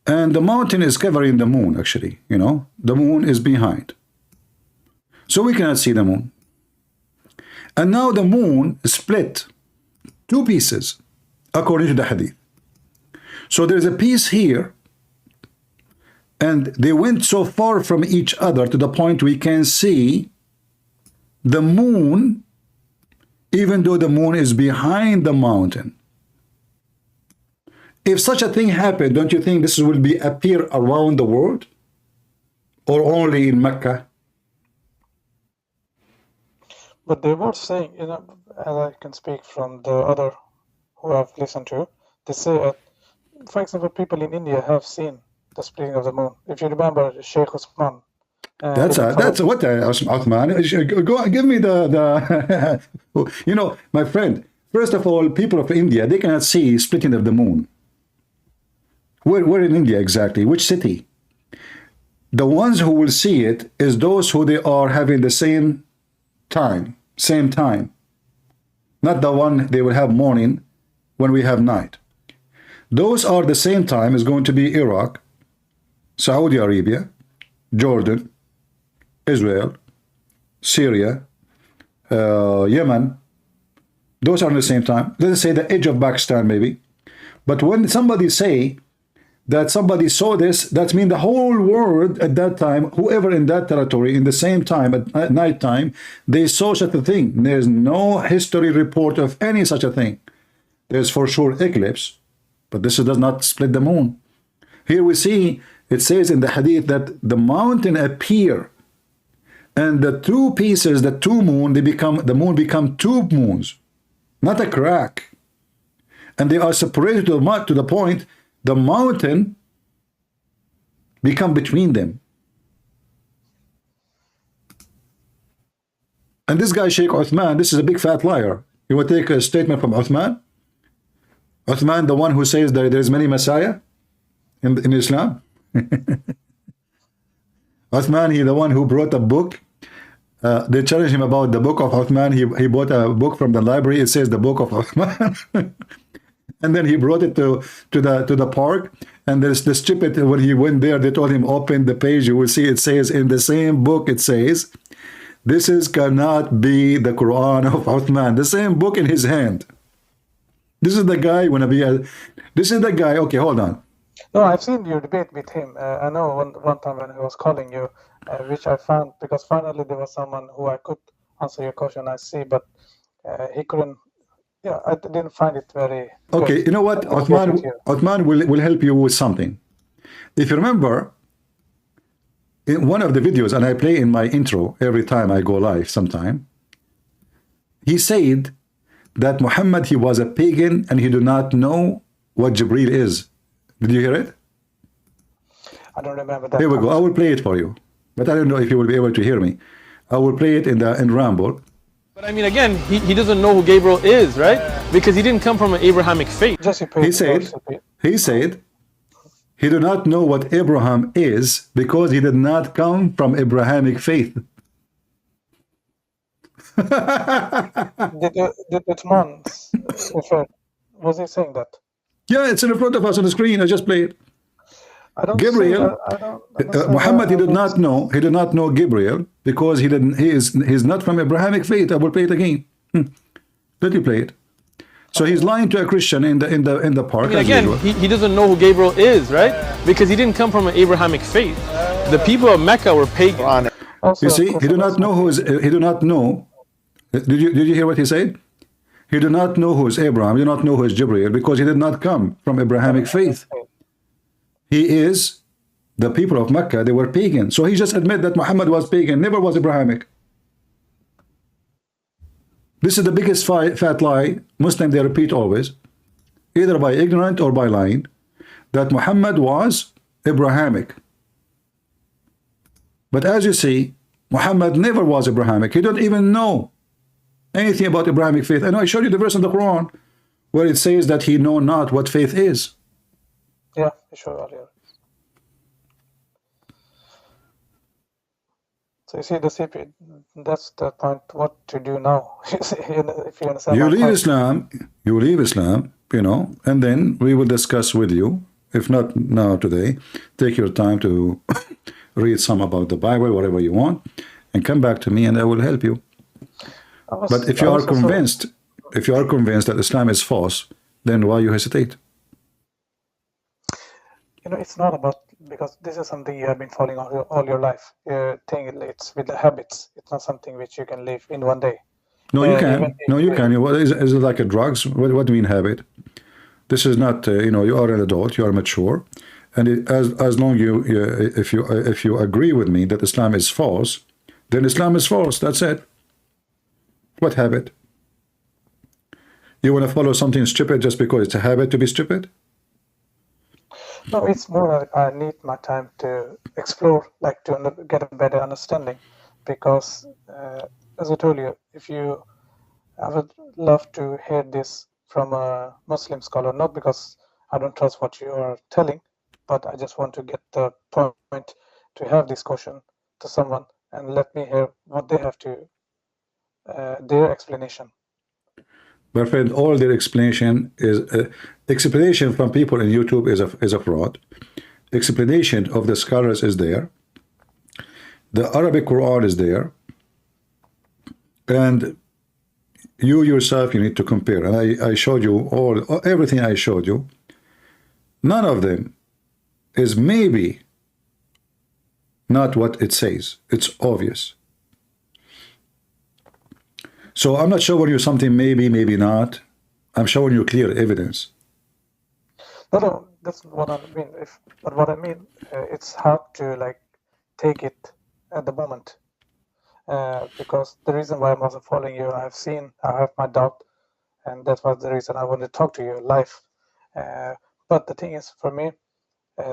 Speaker 1: And the mountain is covering the moon, actually, you know. The moon is behind. So we cannot see the moon. And now the moon is split two pieces, according to the hadith. So there's a piece here, and they went so far from each other to the point we can see the moon, even though the moon is behind the mountain. If such a thing happened, don't you think this will be appear around the world? Or only in Mecca?
Speaker 2: But they were saying, you know, as I can speak from the other who I've listened to, they say, for example, people in India have seen the splitting of the moon. If you remember, Sheikh Usman.
Speaker 1: That's what Uthman. Go give me the you know, my friend. First of all, people of India, they cannot see splitting of the moon. Where in India exactly? Which city? The ones who will see it is those who they are having the same time, not the one they will have morning when we have night. Those are the same time is going to be Iraq, Saudi Arabia, Jordan, Israel, Syria, Yemen. Those are at the same time. Let us say the edge of Pakistan maybe. But when somebody say that somebody saw this, that means the whole world at that time, whoever in that territory, in the same time, at night time, they saw such a thing. There's no history report of any such a thing. There's for sure eclipse, but this does not split the moon. Here we see, it says in the hadith that the mountain appear, and the two pieces, the two moon, the moon become two moons, not a crack. And they are separated to the point the mountain become between them. And this guy, Sheikh Uthman, this is a big fat liar. You would take a statement from Uthman? Uthman, the one who says that there is many Messiah in Islam? Uthman, he the one who brought a book. They challenged him about the book of Uthman. He bought a book from the library. It says the book of Uthman. And then he brought it to the park, and there's the stupid, when he went there, they told him open the page. You will see it says in the same book, it says this cannot be the Quran of Uthman. The same book in his hand. This is the guy this is the guy. Okay, hold on.
Speaker 2: No, I've seen your debate with him. I know one time when he was calling you, which I found, because finally there was someone who I could answer your question, I see, but he couldn't. Yeah, I didn't find it very
Speaker 1: okay,
Speaker 2: good.
Speaker 1: You know what? Uthman will help you with something. If you remember, in one of the videos, and I play in my intro every time I go live sometime, he said that Muhammad, he was a pagan and he do not know what Jibreel is. Did you hear it?
Speaker 2: I don't remember that.
Speaker 1: Here we go. I will play it for you. But I don't know if you will be able to hear me. I will play it in Ramble.
Speaker 3: But I mean, again, he doesn't know who Gabriel is, right? Because he didn't come from an Abrahamic faith.
Speaker 1: He said he did not know what Abraham is because he did not come from Abrahamic faith.
Speaker 2: Did Uthman refer? Was he saying that?
Speaker 1: Yeah, it's in front of us on the screen. I just played.
Speaker 2: I don't
Speaker 1: Gabriel, Muhammad, he did not know Gabriel because he's not from Abrahamic faith. I will play it again. Let me play it. So he's lying to a Christian in the park.
Speaker 3: I mean, again, he doesn't know who Gabriel is, right? Because he didn't come from an Abrahamic faith. The people of Mecca were pagan.
Speaker 2: Also,
Speaker 1: You see, he do not know who is. He do not know. Did you hear what he said? He do not know who is Abraham. He do not know who is Jibreel because he did not come from Abrahamic faith. He is the people of Mecca. They were pagan. So he just admit that Muhammad was pagan, never was Abrahamic. This is the biggest fat lie Muslim they repeat always, either by ignorant or by lying, that Muhammad was Abrahamic. But as you see, Muhammad never was Abrahamic. He don't even know anything about Abrahamic faith. I know I showed you the verse in the Quran where it says that he know not what faith is.
Speaker 2: Yeah, you showed earlier. So you see the CP, that's the point. What to do now? If you understand.
Speaker 1: You leave Islam. You leave Islam. You know, and then we will discuss with you. If not now today, take your time to read some about the Bible, whatever you want, and come back to me, and I will help you. But if you are convinced, that Islam is false, then why you hesitate?
Speaker 2: You know, it's not about, because this is something you have been following all your life. You think it's with the habits. It's not something which you can live in one day.
Speaker 1: No, you can. No, you can. What is it like a drugs? What do you mean habit? This is not. You know, you are an adult. You are mature, and as long if you agree with me that Islam is false, then Islam is false. That's it. What habit? You want to follow something stupid just because it's a habit to be stupid?
Speaker 2: No, it's more like I need my time to explore, like to get a better understanding. Because, as I told you, I would love to hear this from a Muslim scholar, not because I don't trust what you are telling, but I just want to get the point to have this question to someone and let me hear what they have to, their explanation.
Speaker 1: My friend, all their explanation is explanation from people in YouTube is a fraud. Explanation of the scholars is there. The Arabic Quran is there, and you yourself you need to compare. And I showed you everything I showed you. None of them is maybe not what it says. It's obvious. So I'm not showing you something maybe, maybe not. I'm showing you clear evidence.
Speaker 2: No, that's what I mean. But what I mean, it's hard to like take it at the moment, because the reason why I wasn't following you, I have my doubt, and that was the reason I wanted to talk to you live. But the thing is, for me,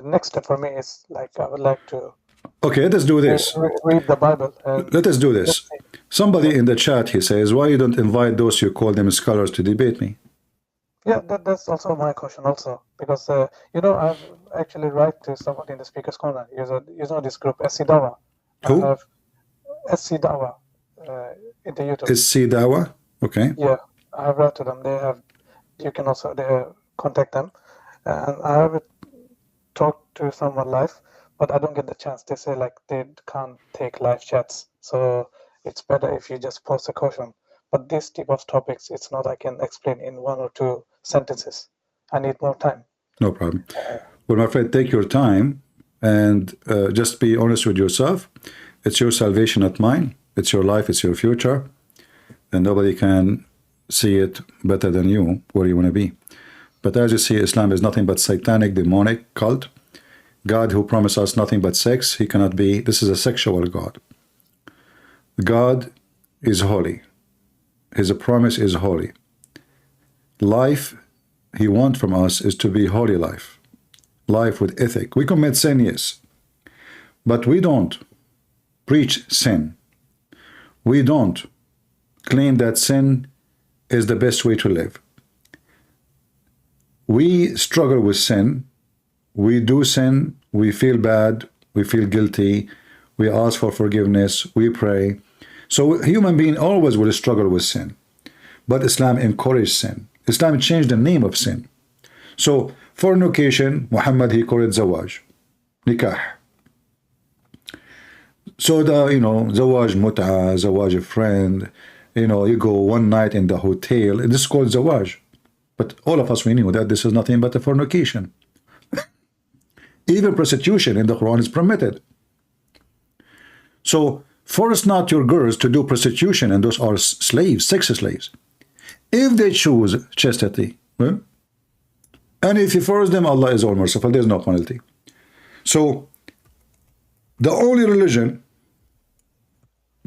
Speaker 2: next step for me is like I would like to.
Speaker 1: Okay, let us do this.
Speaker 2: Read the Bible.
Speaker 1: Let us do this. Somebody in the chat, he says, why you don't invite those you call them scholars to debate me?
Speaker 2: Yeah, that's also my question also. Because, you know, I've actually write to somebody in the Speaker's Corner. You know this group, SC Dawa.
Speaker 1: Who?
Speaker 2: I have SC Dawa in the YouTube.
Speaker 1: SC Dawa? Okay.
Speaker 2: Yeah, I have wrote to them. You can also contact them. And I have talked to someone live, but I don't get the chance. They say like they can't take live chats. So it's better if you just post a question. But this type of topics, it's not I can explain in 1 or 2 sentences. I need more time.
Speaker 1: No problem. Well, my friend, take your time and just be honest with yourself. It's your salvation, not mine. It's your life, it's your future. And nobody can see it better than you, where you want to be. But as you see, Islam is nothing but satanic, demonic cult. God who promised us nothing but sex, he cannot be. This is a sexual God. God is holy. His promise is holy. Life he wants from us is to be holy life. Life with ethic. We commit sin, yes. But we don't preach sin. We don't claim that sin is the best way to live. We struggle with sin. We do sin. We feel bad. We feel guilty. We ask for forgiveness. We pray. So a human being always will struggle with sin. But Islam encouraged sin. Islam changed the name of sin. So fornication, Muhammad, he called it zawaj, nikah. So zawaj mut'a, zawaj friend, you go one night in the hotel. This is called zawaj. But all of us, we knew that this is nothing but a fornication. Even prostitution in the Quran is permitted. So force not your girls to do prostitution, and those are slaves, sex slaves. If they choose chastity, well, and if you force them, Allah is all merciful, there's no penalty. So the only religion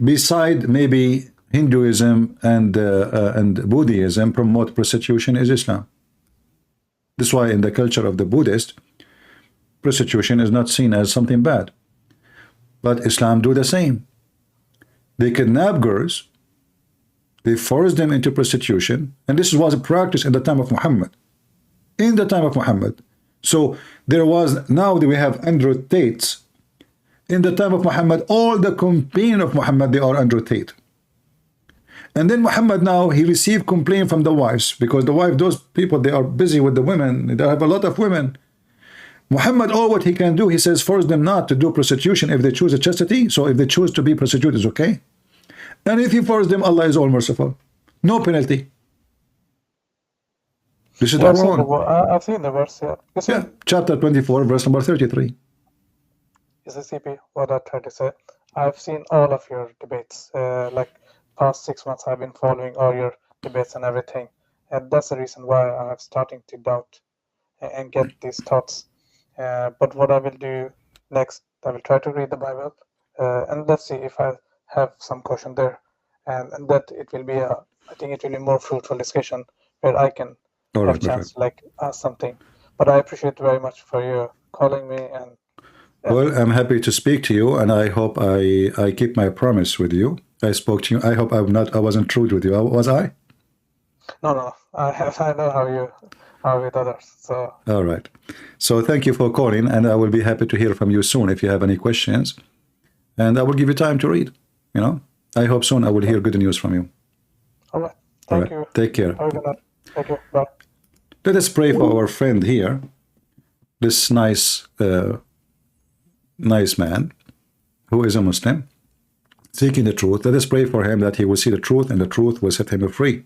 Speaker 1: beside maybe Hinduism and Buddhism promote prostitution is Islam. That's why in the culture of the Buddhist, prostitution is not seen as something bad. But Islam do the same. They kidnap girls, they force them into prostitution, and this was a practice in the time of Muhammad. In the time of Muhammad. So there was, now we have Andrew Tates. In the time of Muhammad, all the companions of Muhammad, they are Andrew Tate. And then Muhammad now, he received complaint from the wives, because the wife, those people, they are busy with the women. They have a lot of women. Muhammad, all what he can do, he says, force them not to do prostitution if they choose a chastity. So if they choose to be prostitute, it's okay. And if you force them, Allah is all merciful. No penalty. This is the Quran.
Speaker 2: I've seen the verse, yeah.
Speaker 1: Yeah, chapter 24, verse number 33.
Speaker 2: Is this CP? What I tried to say. I've seen all of your debates. Like past 6 months, I've been following all your debates and everything. And that's the reason why I'm starting to doubt and get these thoughts. But what I will do next, I will try to read the Bible, and let's see if I have some question there, and that it will be I think it will be more fruitful discussion where I can have chance like ask something. But I appreciate very much for you calling me, and
Speaker 1: well, I'm happy to speak to you, and I hope I keep my promise with you. I spoke to you. I hope I wasn't rude with you. Was I?
Speaker 2: No. I know how you are with others. So
Speaker 1: all right. So thank you for calling, and I will be happy to hear from you soon if you have any questions. And I will give you time to read. You know, I hope soon I will hear good news from you.
Speaker 2: All right. Thank you.
Speaker 1: Take care.
Speaker 2: Thank you. Bye.
Speaker 1: Let us pray for our friend here, this nice man who is a Muslim, seeking the truth. Let us pray for him that he will see the truth, and the truth will set him free.